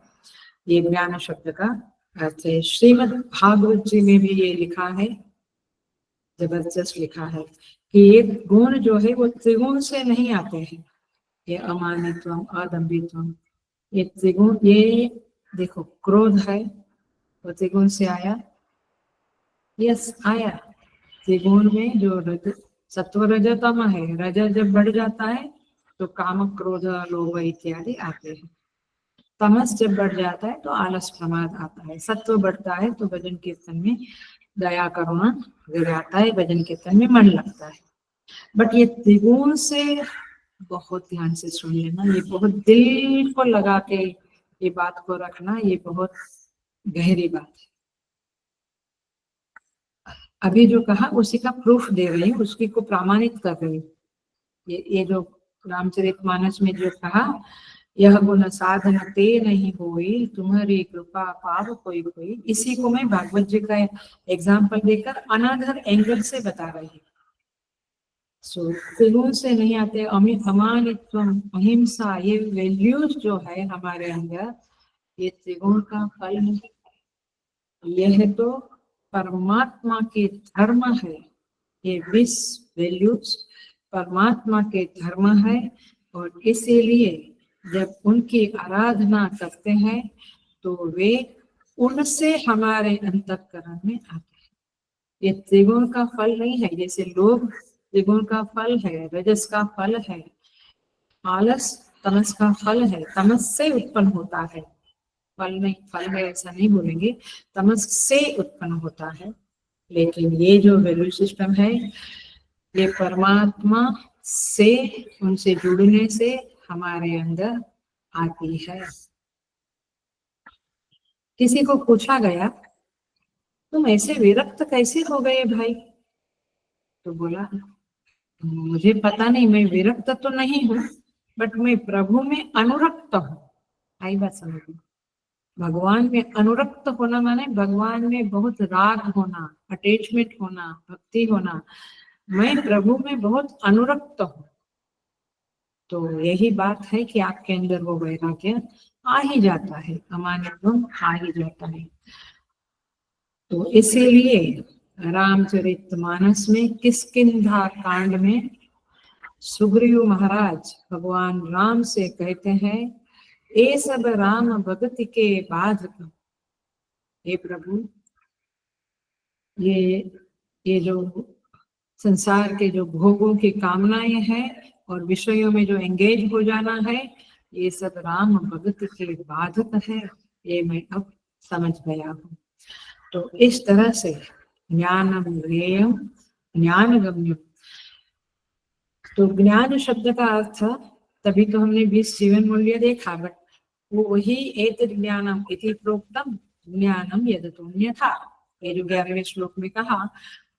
ये ज्ञान शब्द का अर्थ है। श्रीमद् भागवत जी में भी ये लिखा है, जबरदस्त लिखा है कि ये गुण जो है वो त्रिगुण से नहीं आते हैं। ये अमानित्वम, अदम्भित्वम, ये त्रिगुण, ये देखो क्रोध है वो त्रिगुण से आया, यस आया। त्रिगुण में जो सत्व रज तम है, रज जब बढ़ जाता है तो काम क्रोध लोभ इत्यादि आते हैं। तमस जब बढ़ जाता है तो आलस प्रमाद आता है। सत्व बढ़ता है तो भजन कीर्तन में दया करुणा गिर आता है, भजन कीर्तन में मन लगता है। बट ये त्रिगुण से बहुत ध्यान से सुन लेना, ये बहुत दिल को लगा के ये बात को रखना, ये बहुत गहरी बात है। अभी जो कहा उसी का प्रूफ दे रही हूँ, उसकी को प्रमाणित कर रही हूँ। ये जो रामचरितमानस में जो कहा, यह गुण साधन ते नहीं होई, तुम्हारी कृपा पाव कोई कोई, इसी को मैं भागवत जी का एग्जाम्पल देकर अनदर एंगल से बता रही हूँ। सो त्रिगुण से नहीं आते। अमानित्व, अहिंसा, ये वैल्यूज जो है हमारे अंदर, ये त्रिगुण का फल नहीं, यह तो परमात्मा के धर्म है। ये 20 वैल्यूज परमात्मा के धर्म है, और इसीलिए जब उनकी आराधना करते हैं तो वे उनसे हमारे अंतःकरण में आते हैं। ये त्रिगुण का फल नहीं है। जैसे लोभ त्रिगुण का फल है, रजस का फल है, आलस तमस का फल है, तमस से उत्पन्न होता है, फल नहीं, फल है ऐसा नहीं बोलेंगे, तमस से उत्पन्न होता है। लेकिन ये जो वैल्यू सिस्टम है, ये परमात्मा से, उनसे जुड़ने से हमारे अंदर आती है। किसी को पूछा गया तुम ऐसे विरक्त कैसे हो गए भाई, तो बोला मुझे पता नहीं, मैं विरक्त तो नहीं हूँ, बट मैं प्रभु में अनुरक्त हूँ। आई बात समझ में? भगवान में अनुरक्त होना माने भगवान में बहुत राग होना, अटैचमेंट होना, भक्ति होना। मैं प्रभु में बहुत अनुरक्त हूँ। तो यही बात है कि आपके अंदर वो वैराग्य आ ही जाता है, अमानित्व आ ही जाता है। तो इसीलिए रामचरितमानस में किष्किंधा कांड में सुग्रीव महाराज भगवान राम से कहते हैं, ये सब राम भक्ति के बाधक। हे प्रभु, ये जो संसार के जो भोगों की कामनाएं हैं और विषयों में जो एंगेज हो जाना है, ये सब राम भक्ति के बाधक है, ये मैं अब समझ गया हूँ। तो इस तरह से ज्ञानम ज्ञेयम ज्ञान गम्यम। तो ज्ञान शब्द का अर्थ, तभी तो हमने 20 जीवन मूल्य देखा, बट वो वही एतद् ज्ञानम इति प्रोक्तम ज्ञानम यदतोऽन्यथा, ये जो 11वें श्लोक में कहा,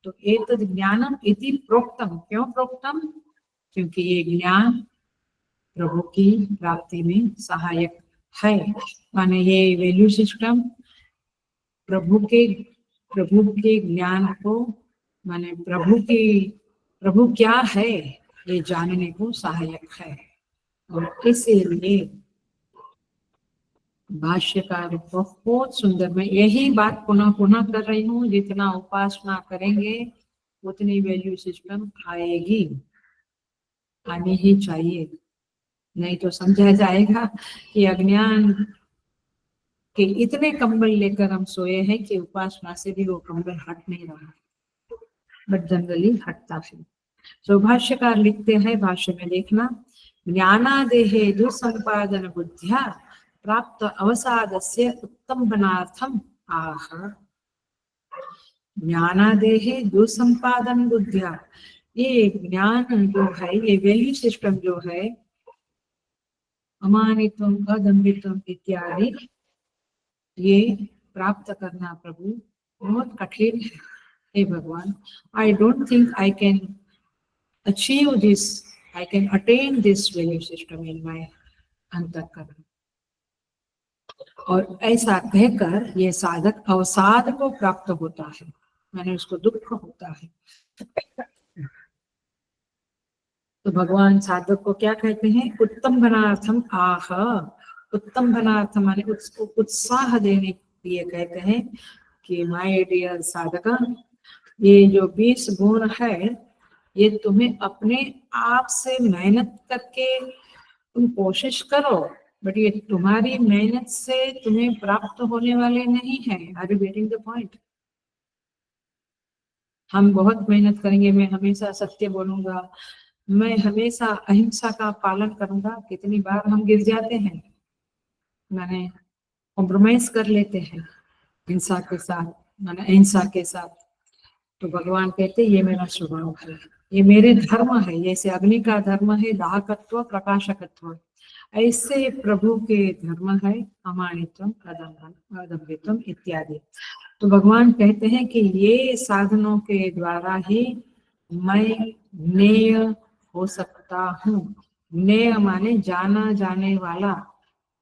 तो एतद् ज्ञानम इति प्रोक्तम, क्यों प्रोक्तम? क्योंकि ये ज्ञान प्रभु की प्राप्ति में सहायक है। माने ये वैल्यू सिस्टम प्रभु के ज्ञान को, माने प्रभु क्या है ये जानने को सहायक है। और इसीलिए भाष्यकार बहुत सुंदर, मैं यही बात पुनः पुनः कर रही हूँ, जितना उपासना करेंगे उतनी वैल्यू सिस्टम आएगी, आनी ही चाहिए। नहीं तो समझा जाएगा कि अज्ञान के इतने कंबल लेकर हम सोए हैं कि उपासना से भी वो कंबल हट नहीं रहा, बट जनरली हटता है। तो भाष्यकार लिखते हैं, भाष्य में देखना, ज्ञानादेहे दुसंपादन बुद्ध्या प्राप्त अवसादस्य उत्तंबनार्थम आह। ज्ञानादेहे दुसंपादन बुद्धिया, ये ज्ञान जो है, ये वैल्यू सिस्टम जो है, अमानित्वम अदम्भित्वम इत्यादि, ये प्राप्त करना प्रभु बहुत कठिन है। हे भगवान, I don't think I can achieve this, I can attain this value system in my अंतःकरण। और ऐसा कहकर ये साधक अवसाद को प्राप्त होता है, माने उसको दुख होता है। तो भगवान साधक को क्या कहते हैं? उत्तम बनार्थम आह। उत्तम बनार्थ माने उसको उत्साह देने के लिए कहते हैं कि माय डियर साधका, ये जो 20 गुण है, ये तुम्हें अपने आप से मेहनत करके तुम कोशिश करो, बट ये तुम्हारी मेहनत से तुम्हें प्राप्त होने वाले नहीं है। Are you getting the point? हम बहुत मेहनत करेंगे, मैं हमेशा सत्य बोलूंगा, मैं हमेशा अहिंसा का पालन करूंगा, कितनी बार हम गिर जाते हैं, मैंने कॉम्प्रोमाइज कर लेते हैं हिंसा के साथ, मैंने अहिंसा के साथ। तो भगवान कहते ये मेरा स्वभाव है, ये मेरे धर्म है, जैसे अग्नि का धर्म है दाहकत्व प्रकाशकत्व, ऐसे प्रभु के धर्म है अमानित्वम अदम्भित्वम इत्यादि। तो भगवान कहते हैं कि ये साधनों के द्वारा ही मैं ज्ञेय हो सकता हूँ। ज्ञेय माने जाना जाने वाला,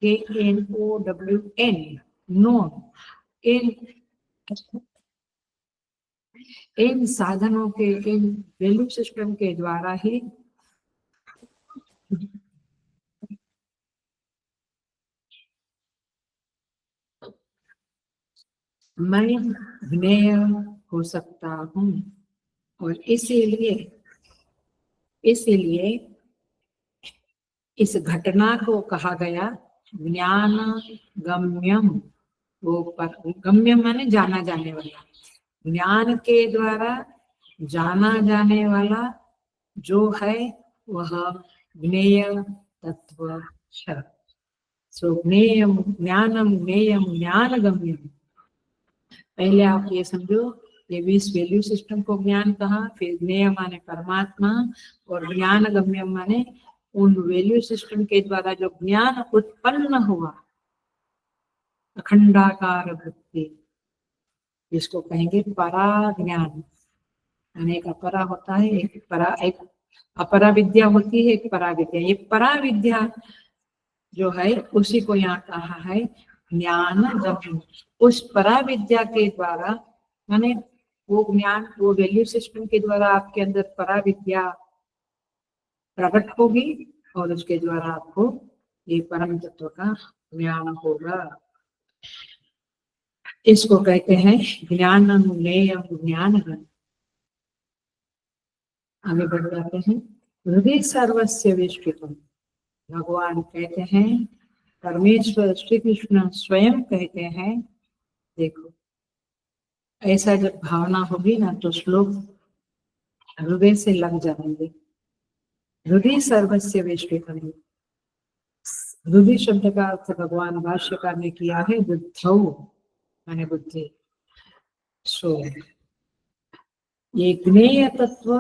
KNOWN, नोन। इन साधनों के, इन वैल्यू सिस्टम के द्वारा ही मैं ज्ञेय हो सकता हूँ। और इसीलिए इस घटना को कहा गया ज्ञान गम्यम। वो पर गम्यम माने जाना जाने वाला, ज्ञान के द्वारा जाना जाने वाला जो है वह ज्ञेय तत्व है। सो ज्ञेयम ज्ञानम ज्ञेयम ज्ञान गम्यम। पहले आप ये समझो, ये 20 वैल्यू सिस्टम को ज्ञान कहा, फिर ज्ञेय माने परमात्मा, और ज्ञान गम्यम माने उन वैल्यू सिस्टम के द्वारा जो ज्ञान उत्पन्न हुआ, अखंडाकार वृत्ति, जिसको कहेंगे परा ज्ञान। एक अपरा होता है, एक अपरा विद्या होती है, एक परा विद्या। ये परा विद्या जो है उसी को यहाँ कहा है ज्ञान गम्य। उस परा विद्या के द्वारा, माने वो ज्ञान, वो वैल्यू सिस्टम के द्वारा आपके अंदर परा विद्या प्रकट होगी, और उसके द्वारा आपको ये परम तत्व का ज्ञान होगा। इसको कहते हैं ज्ञानम ज्ञेयम ज्ञान। आगे बढ़ जाते हैं। हृदय सर्वस्य विष्कृतम। भगवान कहते हैं, परमेश्वर श्री कृष्ण स्वयं कहते हैं, देखो ऐसा जब भावना होगी ना तो श्लोक हृदय से लग जाएंगे। हृदय सर्वस्य विष्कृतम। हृदय शब्द का अर्थ भगवान भाष्यकार ने किया है बुद्धौ, माने बुद्धि। सो ये ज्ञेय तत्व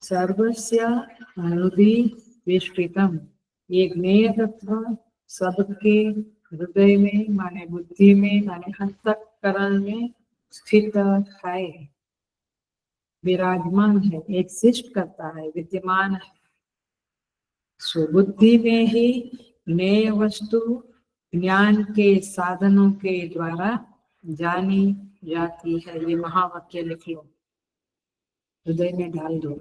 सर्वस्य हृदय विष्कृतम, ये ज्ञेय तत्व सबके हृदय में, माने बुद्धि में, माने अंतःकरण में स्थित है, विराजमान है, एग्जिस्ट करता है, विद्यमान है। सो बुद्धि में ही ज्ञेय वस्तु ज्ञान के साधनों के द्वारा जानी जाती है। ये महावाक्य लिख लो, हृदय में डाल दो।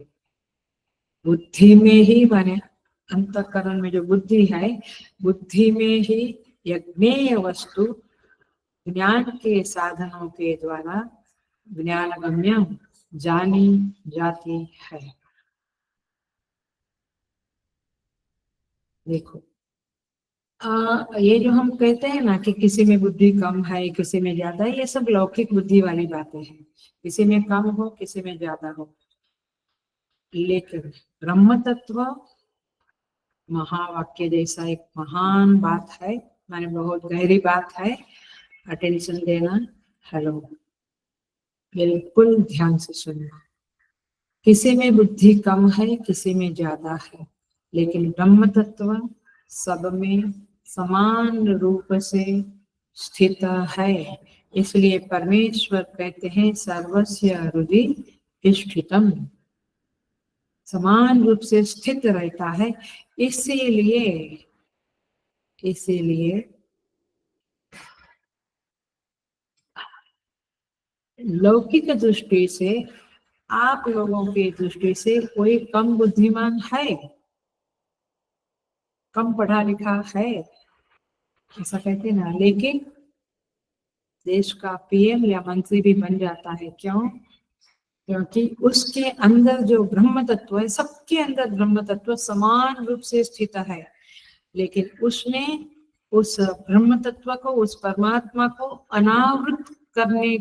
बुद्धि में ही, माने अंतःकरण में जो बुद्धि है, बुद्धि में ही यज्ञेय वस्तु ज्ञान के साधनों के द्वारा ज्ञान गम्यम जानी जाती है। देखो ये जो हम कहते हैं ना कि किसी में बुद्धि कम है, किसी में ज्यादा है, ये सब लौकिक बुद्धि वाली बातें हैं। किसी में कम हो, किसी में ज्यादा हो, लेकिन ब्रह्म तत्व महावाक्य जैसा एक महान बात है, माने बहुत गहरी बात है, अटेंशन देना। हेलो, बिल्कुल ध्यान से सुनना। किसी में बुद्धि कम है, किसी में ज्यादा है, लेकिन ब्रह्म तत्व सब में समान रूप से स्थित है। इसलिए परमेश्वर कहते हैं सर्वस्य हृदि स्थितम, समान रूप से स्थित रहता है। इसीलिए लौकिक दृष्टि से, आप लोगों की दृष्टि से कोई कम बुद्धिमान है, कम पढ़ा लिखा है, ऐसा कहते ना। लेकिन देश का पीएम या मंत्री भी बन जाता है, क्यों? क्योंकि उसके अंदर जो ब्रह्म तत्व है, सबके अंदर ब्रह्म तत्व समान रूप से स्थित है, लेकिन उसने उस ब्रह्म तत्व को, उस परमात्मा को अनावृत करने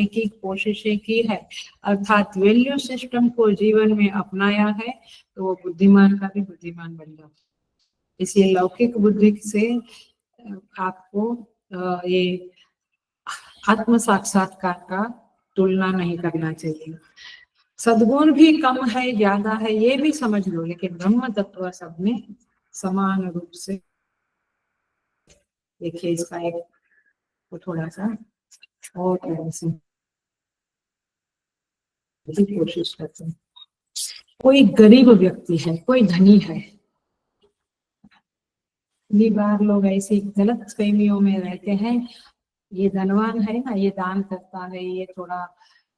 की कोशिशें की है, अर्थात वैल्यू सिस्टम को जीवन में अपनाया है, तो वो बुद्धिमान का भी बुद्धिमान बन जाता है। इसलिए लौकिक बुद्धि से आपको ये आत्म साक्षात्कार का तुलना नहीं करना चाहिए। सद्गुण भी कम है, ज्यादा है, ये भी समझ लो, लेकिन ब्रह्म तत्व सब में समान रूप से। देखिए इसका एक तो थोड़ा सा और कोशिश करते हैं। कोई गरीब व्यक्ति है, कोई धनी है। कई बार लोग ऐसी गलत फहमियों में रहते हैं, ये धनवान है ना, ये दान करता है, ये थोड़ा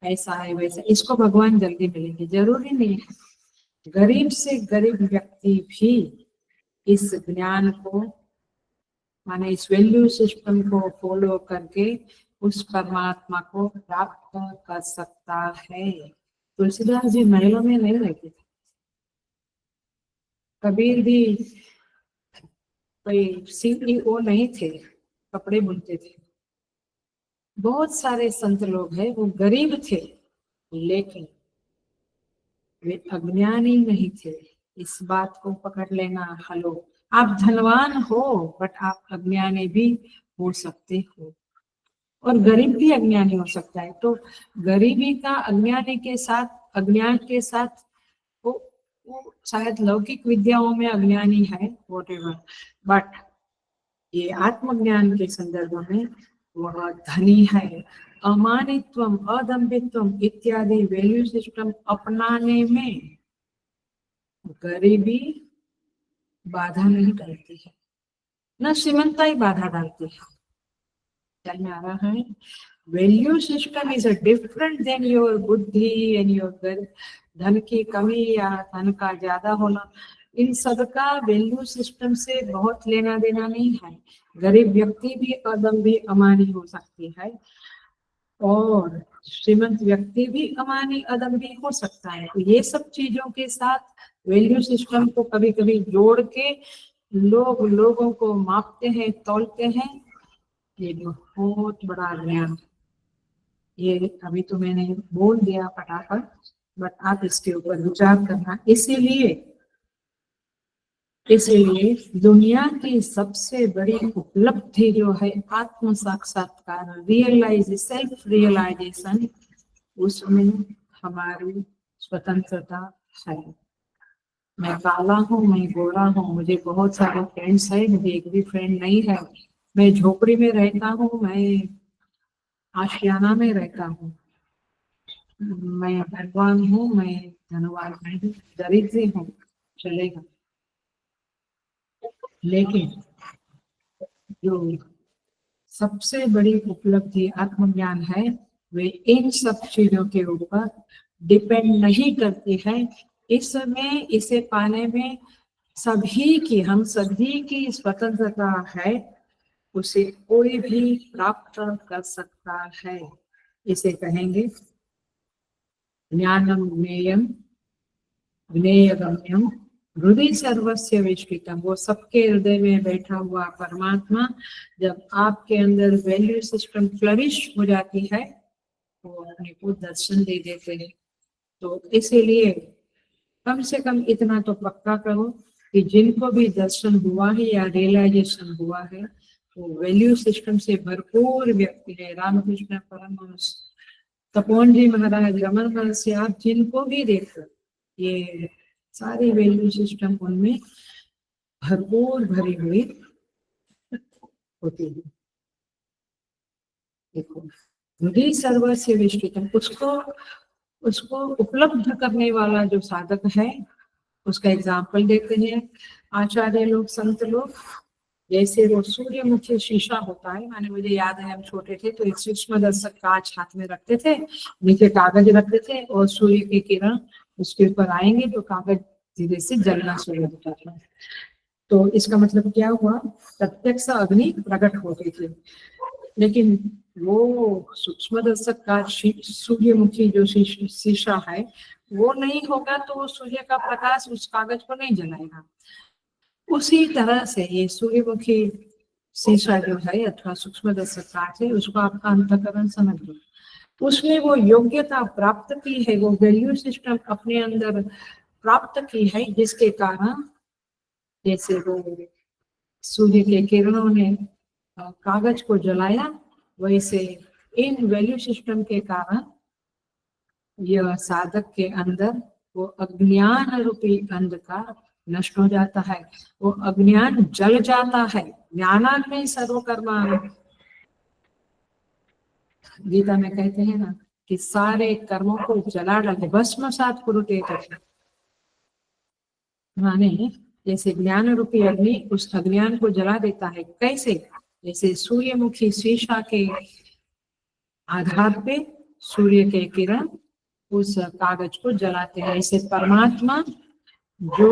ऐसा है वैसा, इसको भगवान जल्दी मिलेंगे, जरूरी नहीं है। गरीब से गरीब व्यक्ति भी इस ज्ञान को, माने इस वैल्यू सिस्टम को फॉलो करके उस परमात्मा को प्राप्त कर सकता है। तुलसीदास जी महलों में नहीं रहते थे, कबीर भी कोई सीईओ नहीं थे, कपड़े बुनते थे। बहुत सारे संत लोग हैं, वो गरीब थे, लेकिन वे अज्ञानी नहीं थे। इस बात को पकड़ लेना। हेलो, आप धनवान हो बट आप अज्ञानी भी हो सकते हो, और गरीब भी अज्ञानी हो सकता है। तो गरीबी का अज्ञानी के साथ, अज्ञान के साथ, वो शायद लौकिक विद्याओं में अज्ञानी है, वॉटेवर, बट ये आत्मज्ञान के संदर्भ में वह धनी है। अमानित्वम, अदम्भित्वम इत्यादि वैल्यू सिस्टम अपनाने में गरीबी बाधा नहीं डालती है, न श्रीमंता ही बाधा डालती है। समझ में आ रहा है? Value system is different than your बुद्धि एंड योर धन की कमी या धन का ज्यादा होना। इन सबका वैल्यू सिस्टम से बहुत लेना देना नहीं है। गरीब व्यक्ति भी अदम्भी अमानी हो सकती है, और श्रीमंत व्यक्ति भी अमानी अदम्भी हो सकता है। तो ये सब चीजों के साथ वैल्यू सिस्टम को कभी कभी जोड़ के लोगों को मापते हैं, तौलते हैं। ये बहुत बड़ा ज्ञान। ये अभी तो मैंने बोल दिया फटाफट, बट आप इसके ऊपर विचार करना। इसीलिए दुनिया की सबसे बड़ी उपलब्धि जो है आत्म साक्षात्कार, सेल्फ रियलाइजेशन, उसमें हमारी स्वतंत्रता है। मैं काला हूँ, मैं गोरा हूँ, मुझे बहुत सारे फ्रेंड्स है, मुझे एक भी फ्रेंड नहीं है। मैं झोपड़ी में रहता हूँ, मैं आशियाना में रहता हूँ, मैं धनवान हूँ, मैं धनवान नहीं, दरिद्र हूँ, चलेगा। लेकिन जो सबसे बड़ी उपलब्धि आत्मज्ञान है, वे इन सब चीजों के ऊपर डिपेंड नहीं करती है। इसमें, इसे पाने में हम सभी की स्वतंत्रता है, उसे कोई भी प्राप्त कर सकता है। इसे कहेंगे ज्ञानम ज्ञेयम ज्ञेयगम्यम हृदय सर्वस्य विष्टितम। वो सबके हृदय में बैठा हुआ परमात्मा जब आपके अंदर वैल्यू सिस्टम फ्लरिश हो जाती है, तो अपने को दर्शन दे देते हैं। तो इसीलिए कम से कम इतना तो पक्का करो कि जिनको भी दर्शन हुआ है या रियलाइजेशन हुआ है वो वैल्यू सिस्टम से भरपूर व्यक्ति है। रामकृष्ण परमहंस, तपोवन जी महाराज, रमन महर्षि, आप जिनको भी देखो ये सारी वैल्यू सिस्टम उनमें भरपूर भरी हुई होती है। देखो, हृदय सर्वस्य विष्टितम, उसको उपलब्ध करने वाला जो साधक है उसका एग्जाम्पल देते हैं आचार्य लोग, संत लोग। जैसे वो सूर्यमुखी शीशा होता है, माने मुझे याद है हम छोटे थे तो एक सूक्ष्म दर्शक कांच हाथ में रखते थे, नीचे कागज रखते थे और सूर्य की किरण उसके ऊपर आएंगे तो कागज धीरे से जलना शुरू होता था। तो इसका मतलब क्या हुआ, प्रत्यक्ष अग्नि प्रकट होती थी। लेकिन वो सूक्ष्म दर्शक का सूर्यमुखी जो शीशा है वो नहीं होगा तो सूर्य का प्रकाश उस कागज को नहीं जलाएगा। उसी तरह से ये सूर्यमुखी शीशा जो है अथवा सूक्ष्म दर्शक कांच है, उसको आपका अंतःकरण समझ लो। उसने वो योग्यता प्राप्त की है, वो वैल्यू सिस्टम अपने अंदर प्राप्त की है, जिसके कारण जैसे वो सूर्य के किरणों ने कागज को जलाया, वैसे इन वैल्यू सिस्टम के कारण यह साधक के अंदर वो अज्ञान रूपी अंधकार नष्ट हो जाता है, वो अज्ञान जल जाता है। ज्ञानाग्नि सर्वकर्माणि, गीता में कहते हैं ना कि सारे कर्मों को जला डाले, भस्मसात कुरुते तथा, माने जैसे ज्ञान रूपी अग्नि उस अज्ञान को जला देता है। कैसे? जैसे सूर्यमुखी शीशा के आधार पे सूर्य के किरण उस कागज को जलाते हैं, ऐसे परमात्मा जो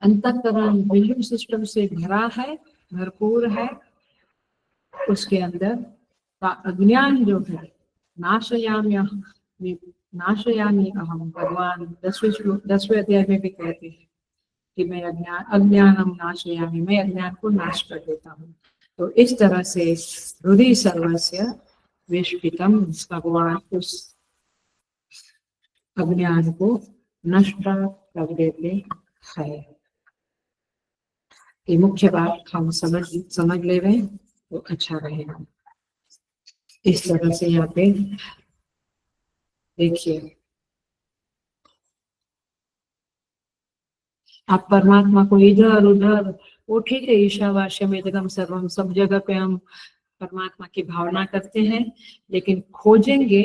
अंतःकरण वैल्यू सिस्टम से भरा है, भरपूर है, उसके अंदर का अज्ञान जो है नाशयामी अहम, भगवान 10वें अध्याय में भी कहते हैं कि मैं अज्ञानम नाशयामी, मैं अज्ञान को नाश कर देता हूँ। तो इस तरह से हृदय सर्वस्य विष्पितम, भगवान उस अज्ञान को नष्ट कर देते हैं। ये मुख्य बात हम समझ ले रहे तो अच्छा रहेगा। इस तरह से यहाँ पे देखिए, आप परमात्मा को इधर उधर, वो ठीक है ईशावास्य वेदगम सर्वम, सब जगह पे हम परमात्मा की भावना करते हैं, लेकिन खोजेंगे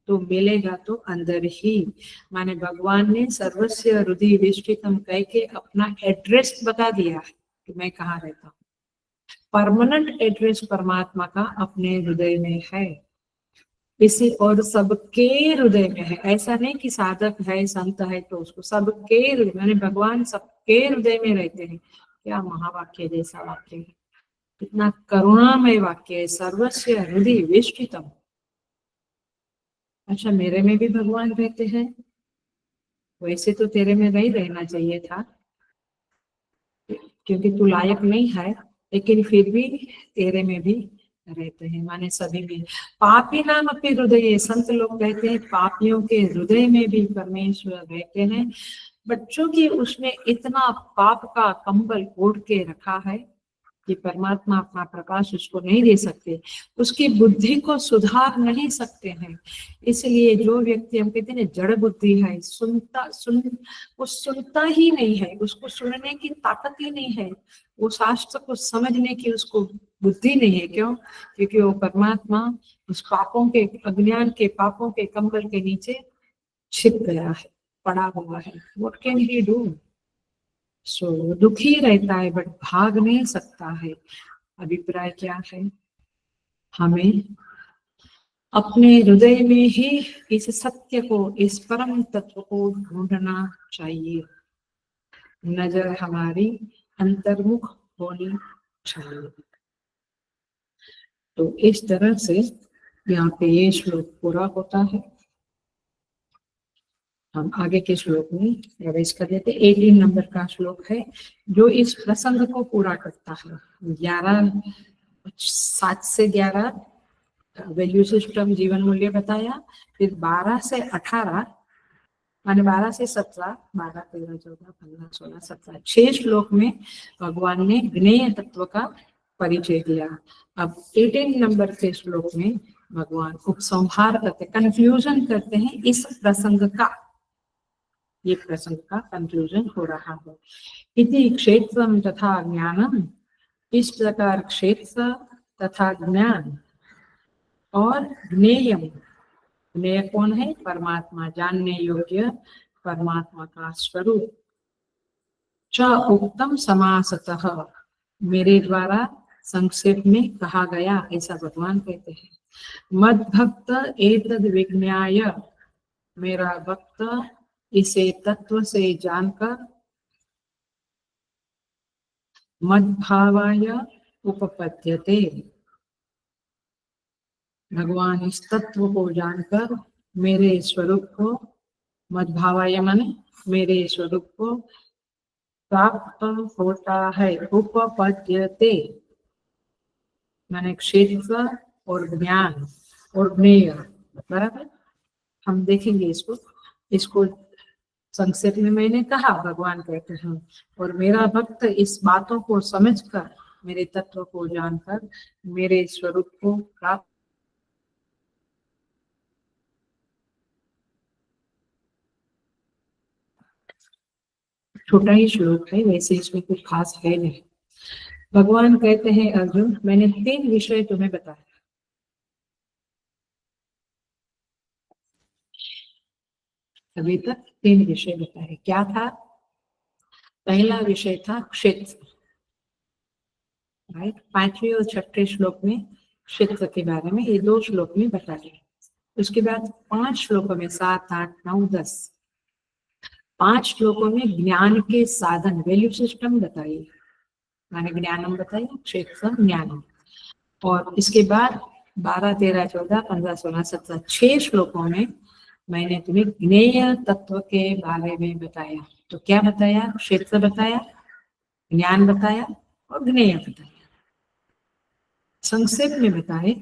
तो मिलेगा तो अंदर ही। माने भगवान ने सर्वस्य हृदय विष्टितम कह के अपना एड्रेस बता दिया है कि मैं कहाँ रहता हूँ। परमानेंट एड्रेस परमात्मा का अपने हृदय में है, इसी और सबके हृदय में है। ऐसा नहीं कि साधक है, संत है तो उसको, सबके हृदय में, भगवान सबके हृदय में रहते हैं। क्या महावाक्य जैसा वाक्य है, कितना करुणामय वाक्य है, सर्वस्य हृदय विष्टितम। अच्छा, मेरे में भी भगवान रहते हैं, वैसे तो तेरे में नहीं रहना चाहिए था क्योंकि तू लायक नहीं है, लेकिन फिर भी तेरे में भी रहते हैं, माने सभी में। पापी नाम अपने हृदय, संत लोग कहते हैं पापियों के हृदय में भी परमेश्वर रहते हैं। बच्चों की उसने इतना पाप का कंबल ओढ़ के रखा है कि परमात्मा अपना प्रकाश उसको नहीं दे सकते, उसकी बुद्धि को सुधार नहीं सकते हैं। इसलिए जो व्यक्ति, हम कहते हैं जड़ बुद्धि है, वो सुनता ही नहीं है, उसको सुनने की ताकत ही नहीं है, वो शास्त्र को समझने की उसको बुद्धि नहीं है। क्यों? क्योंकि वो परमात्मा उस पापों के, अज्ञान के पापों के कंबल के नीचे छिप गया है, पड़ा हुआ है। What can he do? So दुखी रहता है बट भाग नहीं सकता है। अभिप्राय क्या है? हमें अपने हृदय में ही इस सत्य को, इस परम तत्व को ढूंढना चाहिए। नजर हमारी अंतर्मुख होनी चाहिए। तो इस तरह से यहाँ पे ये श्लोक पूरा होता है। हम आगे के श्लोक में प्रवेश कर लेते। 18 नंबर का श्लोक है जो इस प्रसंग को पूरा करता है। 7 से 11 वैल्यू सिस्टम, जीवन मूल्य बताया, फिर 12 से 18 माने 12 से 17, 12, 13, 14, 15, 16, 17, 6 श्लोक में भगवान ने ज्ञेय तत्व का परिचय दिया। अब 18 नंबर के श्लोक में भगवान उपसंहार करते, कंफ्यूजन करते हैं इस प्रसंग का, ये प्रसंग का कंफ्यूजन हो रहा है। इति क्षेत्रम तथा ज्ञानम, इस प्रकार क्षेत्र तथा ज्ञान और ज्ञेयम, ज्ञेय कौन है? परमात्मा, जानने योग्य परमात्मा का स्वरूप। च उक्तम समासतः, मेरे द्वारा संक्षेप में कहा गया, ऐसा भगवान कहते हैं। मद भक्त एतद विज्ञाय, मेरा भक्त इसे तत्व से जानकर, मद्भावाय उपपद्यते, भगवान इस तत्व को जानकर मेरे स्वरूप को, मद्भावाय माने मेरे स्वरूप को प्राप्त होता है। उपपद्यते माने क्षेत्र और ज्ञान और ज्ञेय, बराबर। हम देखेंगे इसको संक्षेप में मैंने कहा, भगवान कहते हैं, और मेरा भक्त इस बातों को समझकर, मेरे तत्व को जानकर मेरे स्वरूप को प्राप्त। छोटा ही श्लोक है, वैसे इसमें कुछ खास है नहीं। भगवान कहते हैं, अर्जुन मैंने 3 विषय तुम्हें बताया। अभी तक 3 विषय बताए। क्या था? पहला विषय था क्षेत्र, राइट। 5वें और 6ठे श्लोक में क्षेत्र के बारे में ये 2 श्लोक में बता दिया। उसके बाद 5 श्लोकों में 7, 8, 9, 10, 5 श्लोकों में ज्ञान के साधन, वैल्यू सिस्टम बताइए, माने ज्ञानम बताइए, क्षेत्र ज्ञानम। और इसके बाद 12, 13, 14, 15, 16, 17, 6 श्लोकों में मैंने तुम्हें ज्ञेय तत्व के बारे में बताया। तो क्या बताया? क्षेत्र बताया, ज्ञान बताया और ज्ञेय बताया। संक्षेप में बताए,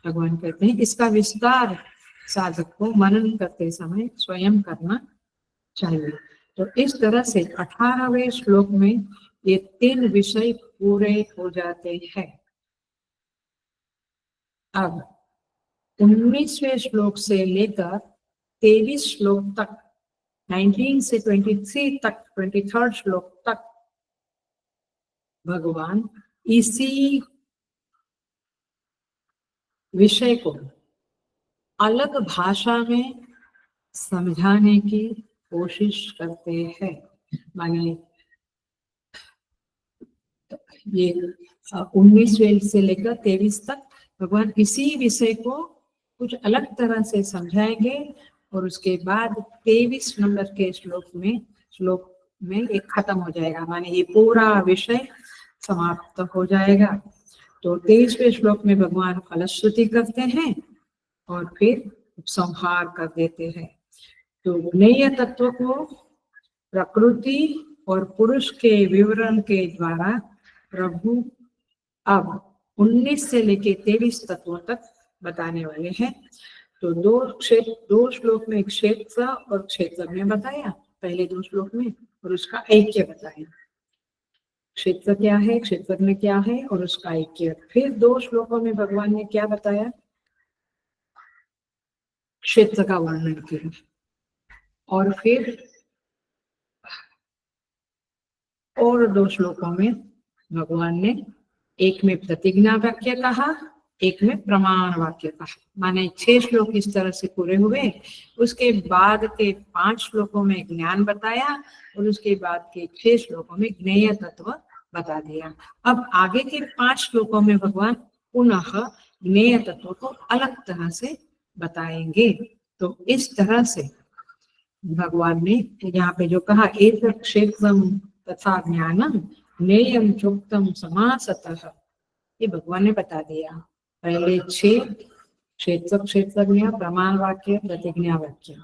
भगवान कहते हैं इसका विस्तार साधक को मनन करते समय स्वयं करना चाहिए। तो इस तरह से 18वें श्लोक में ये 3 विषय पूरे हो जाते हैं। अब 19वें श्लोक से लेकर 23 श्लोक तक, 19 से 23 तक, 23rd श्लोक तक भगवान इसी विषय को अलग भाषा में समझाने की कोशिश करते हैं। माने ये 19वें से लेकर 23 तक भगवान इसी विषय को कुछ अलग तरह से समझाएंगे, और उसके बाद 23 नंबर के श्लोक में एक खत्म हो जाएगा, माने ये पूरा विषय समाप्त हो जाएगा। तो 23वें श्लोक में भगवान फलश्रुति करते हैं और फिर उपसंहार कर देते हैं। तो ज्ञेय तत्व को प्रकृति और पुरुष के विवरण के द्वारा प्रभु अब 19 से लेके 23 तत्वों तक बताने वाले हैं। तो 2 श्लोक में क्षेत्र और क्षेत्र में बताया, पहले 2 श्लोक में, और उसका ऐक्य बताया। क्षेत्र क्या है, क्षेत्र में क्या है, और उसका ऐक्य। फिर 2 श्लोकों में भगवान ने क्या बताया? क्षेत्र का वर्णन किया। और फिर और 2 श्लोकों में भगवान ने एक में प्रतिज्ञा वाक्य कहा, एक में प्रमाण वाक्य कहा। माने 6 श्लोक इस तरह से पूरे हुए। उसके बाद के 5 श्लोकों में ज्ञान बताया, और उसके बाद के 6 श्लोकों में ज्ञेय तत्व बता दिया। अब आगे के 5 श्लोकों में भगवान पुनः ज्ञेय तत्व को अलग तरह से बताएंगे। तो इस तरह से भगवान ने यहाँ पे जो कहा, एक क्षेत्रम तथा ज्ञानम ज्ञेयम चोक्तम समासतः, ये भगवान ने बता दिया। पहले 6 क्षेत्र, क्षेत्रज्ञ, प्रमाण वाक्य, प्रतिज्ञा वाक्य,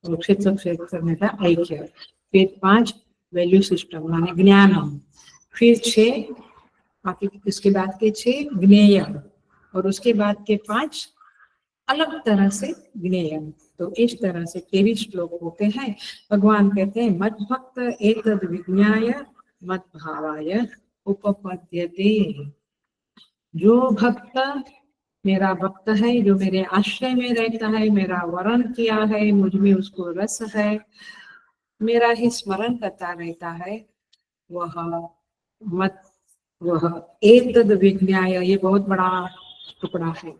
और क्षेत्र में था ऐक्य। फिर 5 वैल्यू सिस्टम माने ज्ञानम, फिर 6, बाकी इसके बाद के 6 ज्ञेय, और उसके बाद के 5 अलग तरह से ज्ञेय। तो इस तरह से 23 श्लोक होते हैं। भगवान कहते हैं मद भक्त एतद विज्ञाय मद भावाय उपपद्यते। जो भक्त मेरा भक्त है, जो मेरे आश्रय में रहता है, मेरा वरण किया है, मुझ में उसको रस है, मेरा ही स्मरण करता रहता है, वह मत वह एतद विज्ञाय, ये बहुत बड़ा टुकड़ा है।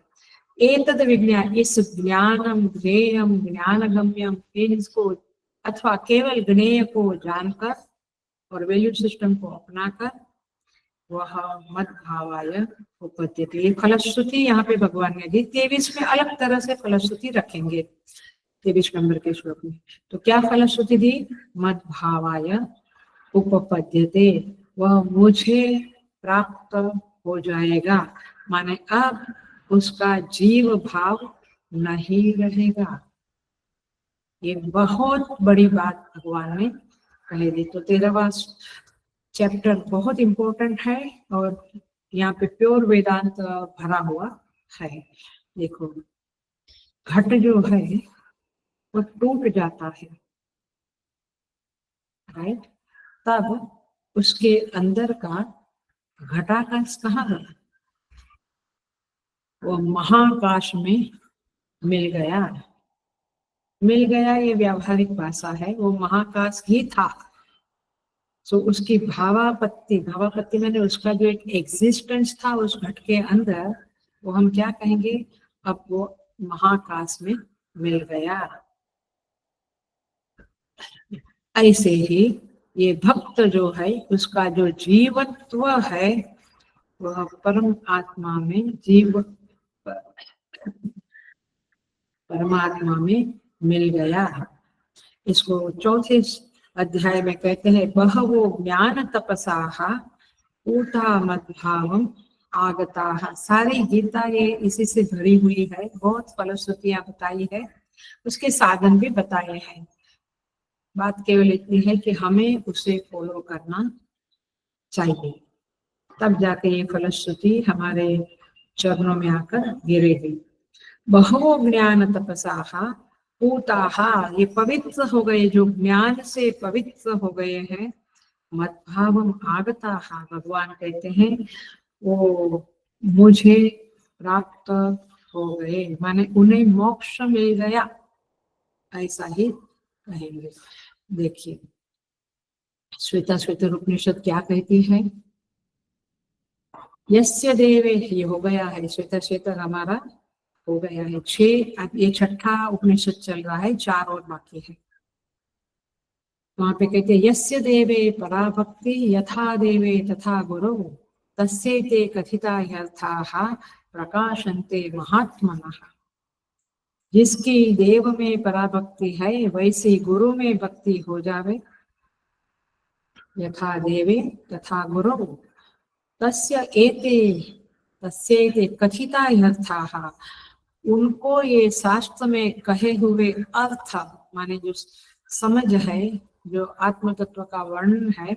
एतद विज्ञान, इस ज्ञानम ज्ञेयम ज्ञानगम्यम, इसको अथवा केवल ज्ञेय को जानकर और वैल्यू सिस्टम को अपनाकर वह मद भावाय उपपद्यते। ये फलश्रुति यहाँ पे भगवान ने दी। 23 में अलग तरह से फलश्रुति रखेंगे 23 नंबर के श्लोक में। तो क्या फलश्रुति दी? मद भावाय उपपद्यते, वह मुझे प्राप्त हो जाएगा, माने अब उसका जीव भाव नहीं रहेगा। ये बहुत बड़ी बात भगवान ने कही दी। तो 13वां चैप्टर बहुत इंपॉर्टेंट है और यहाँ पे प्योर वेदांत भरा हुआ है। देखो, घट जो है वो टूट जाता है, राइट? तब उसके अंदर का घटाकाश कहाँ गया? वो महाकाश में मिल गया। मिल गया ये व्यावहारिक भाषा है, वो महाकाश ही था। तो उसकी भावापत्ति मैंने उसका जो एक एग्जिस्टेंस था उस घट के अंदर, वो हम क्या कहेंगे? अब वो महाकाश में मिल गया। ऐसे ही ये भक्त जो है उसका जो जीवत्व है वह परम आत्मा में परमात्मा में मिल गया। इसको चौथे अध्याय में कहते हैं बहवो ज्ञान तपसाः ऊता मद्भावम आगताः। सारी गीता ये इसी से भरी हुई है, बहुत फलश्रुतियां बताई है, उसके साधन भी बताए हैं। बात केवल इतनी है कि हमें उसे फॉलो करना चाहिए, तब जाके ये फलश्रुति हमारे चरणों में आकर गिरेगी। बहवो ज्ञान तपसाः ऊताः, ये पवित्र हो गए, जो ज्ञान से पवित्र हो गए हैं। मद्भावम आगताः, भगवान कहते हैं वो मुझे प्राप्त हो गए, माने उन्हें मोक्ष मिल गया, ऐसा ही कहेंगे। देखिए श्वेता उपनिषद क्या कहती है? यस्य देवे, ये हो गया है श्वेता हमारा हो गया है 6, अब ये छठा उपनिषद चल रहा है, 4 और बाकी है। वहां पे कहते हैं यस्य देवे पराभक्ति यथा देवे तथा गुरु तस्यैते कथिता ह्यर्थाः प्रकाशन्ते महात्मनः। जिसकी देव में पराभक्ति है वैसे गुरु में भक्ति हो जावे, यथा देवे तथा गुरु तस्यैते कथिता ह्यर्थाः, उनको ये शास्त्र में कहे हुए अर्थ माने जो समझ है, जो आत्म तत्व का वर्णन है,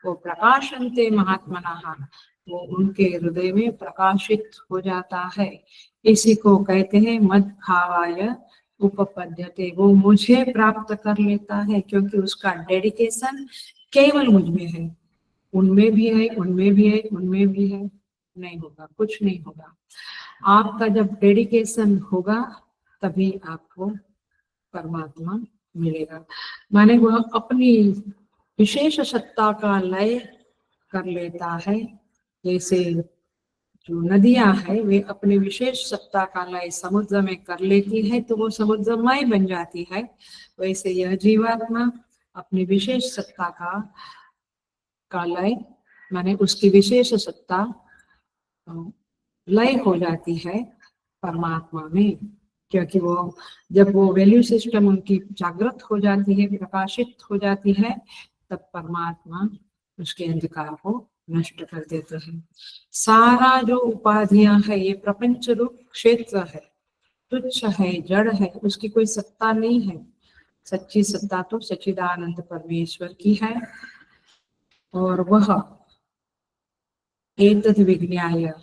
वो प्रकाशन्ते महात्मनः, वो उनके हृदय में प्रकाशित हो जाता है। इसी को कहते हैं मद्भावाय उपपद्यते, वो मुझे प्राप्त कर लेता है, क्योंकि उसका डेडिकेशन केवल मुझ में है। उनमें भी है, उनमें भी है, उनमें भी है, नहीं होगा, कुछ नहीं होगा। आपका जब डेडिकेशन होगा तभी आपको परमात्मा मिलेगा, माने वह अपनी विशेष सत्ता का लय कर लेता है। जैसे जो नदियां है वे अपने विशेष सत्ता का लय समुद्र में कर लेती है तो वो समुद्रमय बन जाती है, वैसे यह जीवात्मा अपनी विशेष सत्ता का लय माने उसकी विशेष सत्ता लय हो जाती है परमात्मा में, क्योंकि वो जब वो वैल्यू सिस्टम उनकी जागृत हो जाती है, प्रकाशित हो जाती है, तब परमात्मा उसके अंधकार को नष्ट कर देते हैं। सारा जो उपाधियां है ये प्रपंच रूप क्षेत्र है, तुच्छ है, जड़ है, उसकी कोई सत्ता नहीं है। सच्ची सत्ता तो सच्चिदानंद परमेश्वर की है, और वह एतद् विज्ञाय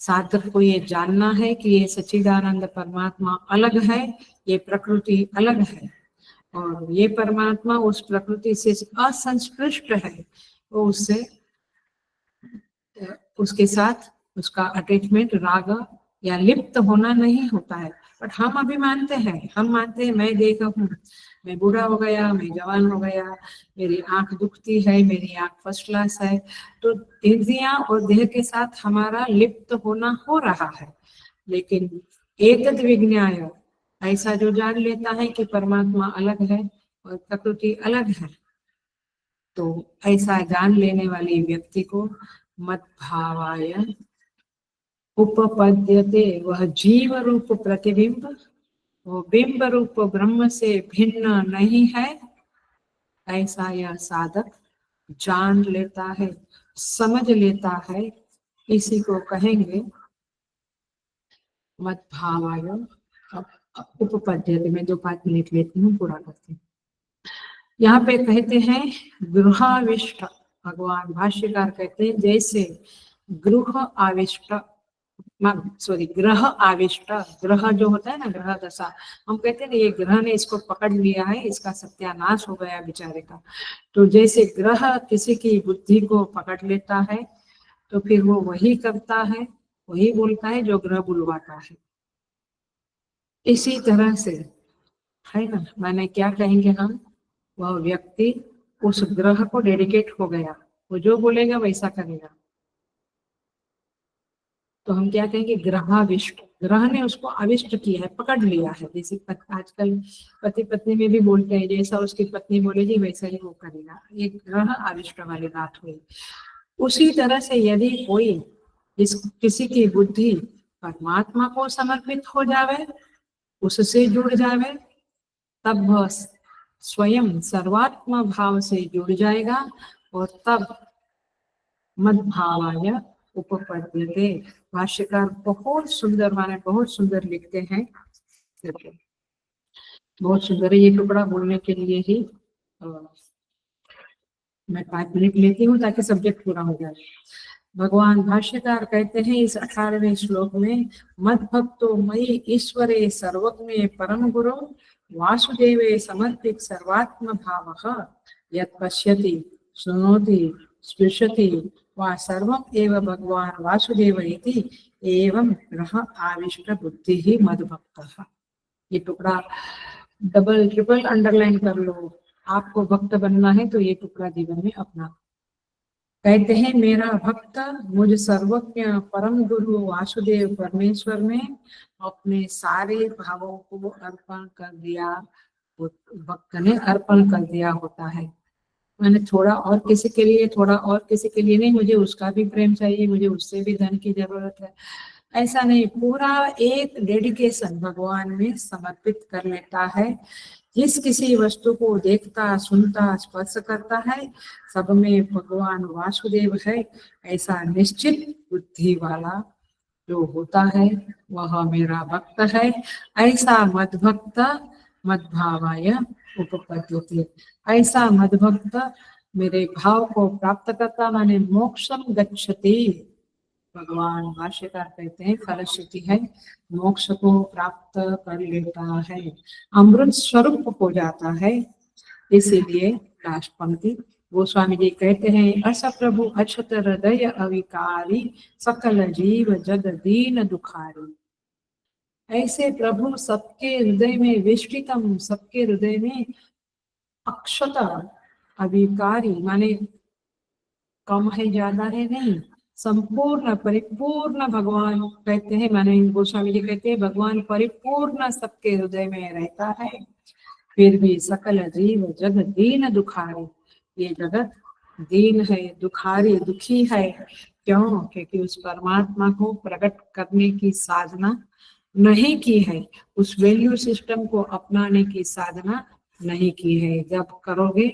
साधक को ये जानना है कि ये सच्चिदानंद परमात्मा अलग है, ये प्रकृति अलग है, और ये परमात्मा उस प्रकृति से असंस्पृष्ट है। वो उससे उसके साथ उसका अटैचमेंट राग या लिप्त होना नहीं होता है। बट हम अभी मानते हैं, हम मानते हैं मैं देखा हूँ, मैं बूढ़ा हो गया, मैं जवान हो गया, मेरी आंख दुखती है, मेरी आंख फर्स्ट क्लास है, तो इंद्रियां और देह के साथ हमारा लिप्त होना हो रहा है। लेकिन एतद् विज्ञाय, ऐसा जो जान लेता है कि परमात्मा अलग है और प्रकृति अलग है, तो ऐसा जान लेने वाले व्यक्ति को मद्भावाय उपपद्यते, वह जीव रूप प्रतिबिंब, वो बिंब रूप ब्रह्म से भिन्न नहीं है, ऐसा यह साधक जान लेता है, समझ लेता है। इसी को कहेंगे मद्भावाय उपपद्यते। मैं 2-5 मिनट लेती हूँ, पूरा करती हूँ। यहाँ पे कहते हैं गृहाविष्ट, भगवान भाष्यकार कहते हैं जैसे गृह आविष्ट, सॉरी ग्रह आविष्ट, ग्रह जो होता है ना, ग्रह दशा, हम कहते हैं ना ये ग्रह ने इसको पकड़ लिया है, इसका सत्यानाश हो गया बेचारे का। तो जैसे ग्रह किसी की बुद्धि को पकड़ लेता है, तो फिर वो वही करता है, वही बोलता है जो ग्रह बुलवाता है। इसी तरह से है ना, मैंने क्या कहेंगे हम, वह व्यक्ति उस ग्रह को डेडिकेट हो गया, वो जो बोलेगा वैसा करेगा। तो हम क्या कहेंगे, ग्रहाविष्ट, ग्रह ने उसको आविष्ट किया है, पकड़ लिया है। जैसे आजकल पति पत्नी में भी बोलते हैं, जैसा उसकी पत्नी बोलेगी वैसा ही वो करेगा, ये ग्रह आविष्ट वाली बात हुई। उसी तरह से यदि कोई किसी की बुद्धि परमात्मा को समर्पित हो जावे, उससे जुड़ जावे, तब वह स्वयं सर्वात्म भाव से जुड़ जाएगा, और तब मद्भावाय उपपद्यते। भाष्यकार बहुत सुंदर, माने बहुत सुंदर लिखते हैं, बहुत सुंदर है। ये टुकड़ा बोलने के लिए ही मैं 5 मिनट लेती हूँ ताकि सब्जेक्ट पूरा हो जाए। भगवान भाष्यकार कहते हैं इस 18वें श्लोक में, मद भक्तो मयि ईश्वरे सर्वज्ञे परम गुरु वासुदेवे समर्पित सर्वात्म भावः यत् पश्यति शृणोति स्पृशति वा सर्वम् एव भगवान वासुदेव इति एवं ग्रह आविष्ट बुद्धि ही मद्भक्तः। ये टुकड़ा डबल ट्रिपल अंडरलाइन कर लो, आपको भक्त बनना है तो ये टुकड़ा जीवन में अपना। कहते हैं मेरा भक्त मुझ सर्वज्ञ परम गुरु वासुदेव परमेश्वर ने अपने सारे भावों को अर्पण कर दिया, भक्त ने अर्पण कर दिया होता है। मैंने थोड़ा और किसी के लिए, थोड़ा और किसी के लिए नहीं, मुझे उसका भी प्रेम चाहिए, मुझे उससे भी धन की जरूरत है, ऐसा नहीं, पूरा एक डेडिकेशन भगवान में समर्पित कर लेता है। जिस किसी वस्तु को देखता, सुनता, स्पर्श करता है, सब में भगवान वासुदेव है, ऐसा निश्चित बुद्धि वाला जो होता है वह मेरा भक्त है। ऐसा मद्भक्त मद्भावाय उपपद्यते, ऐसा मद्भक्त मेरे भाव को प्राप्त करता, माने मोक्षम गच्छति। भगवान भाष्यकार कहते हैं फलश्रुति है, मोक्ष को प्राप्त कर लेता है, अमृत स्वरूप हो जाता है। इसीलिए लास्ट पंक्ति गोस्वामी जी कहते हैं, अस प्रभु अक्षत हृदय अविकारी सकल जीव जग दीन दुखारी। ऐसे प्रभु सबके हृदय में विष्टितम, सबके हृदय में अक्षत अविकारी, माने कम है ज्यादा है नहीं, संपूर्ण परिपूर्ण भगवान कहते हैं, माने गोस्वामी जी कहते हैं भगवान परिपूर्ण सबके हृदय में रहता है। फिर भी सकल जीव जग दीन दुखारी, ये जगत दीन है, दुखारी, दुखी है। क्यों? क्योंकि उस परमात्मा को प्रकट करने की साधना नहीं की है, उस वैल्यू सिस्टम को अपनाने की साधना नहीं की है। जब करोगे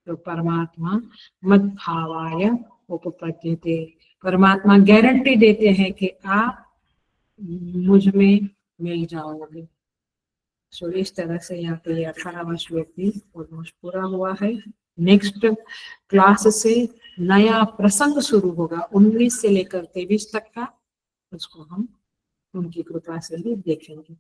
तो परमात्मा मद्भावाय उपपद्यते, परमात्मा गारंटी देते हैं कि आप मुझ में मिल जाओगे। सो इस तरह से यहाँ पे 18वां श्लोक भी ऑलमोस्ट पूरा हुआ है। नेक्स्ट क्लास से नया प्रसंग शुरू होगा, 19 से लेकर 23 तक का। उसको हम उनकी कृपा से ही देखेंगे।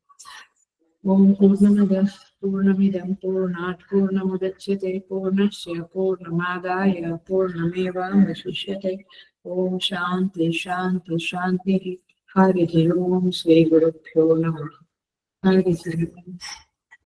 ओम पूर्णमदः पूर्णमिदं पूर्णात् पूर्णमुदच्यते पूर्णस्य पूर्णमादाय पूर्णमेवावशिष्यते। ओम शांति शांति शांति। हरि ओम। श्री गुरुभ्यो नमः। हरि ओम।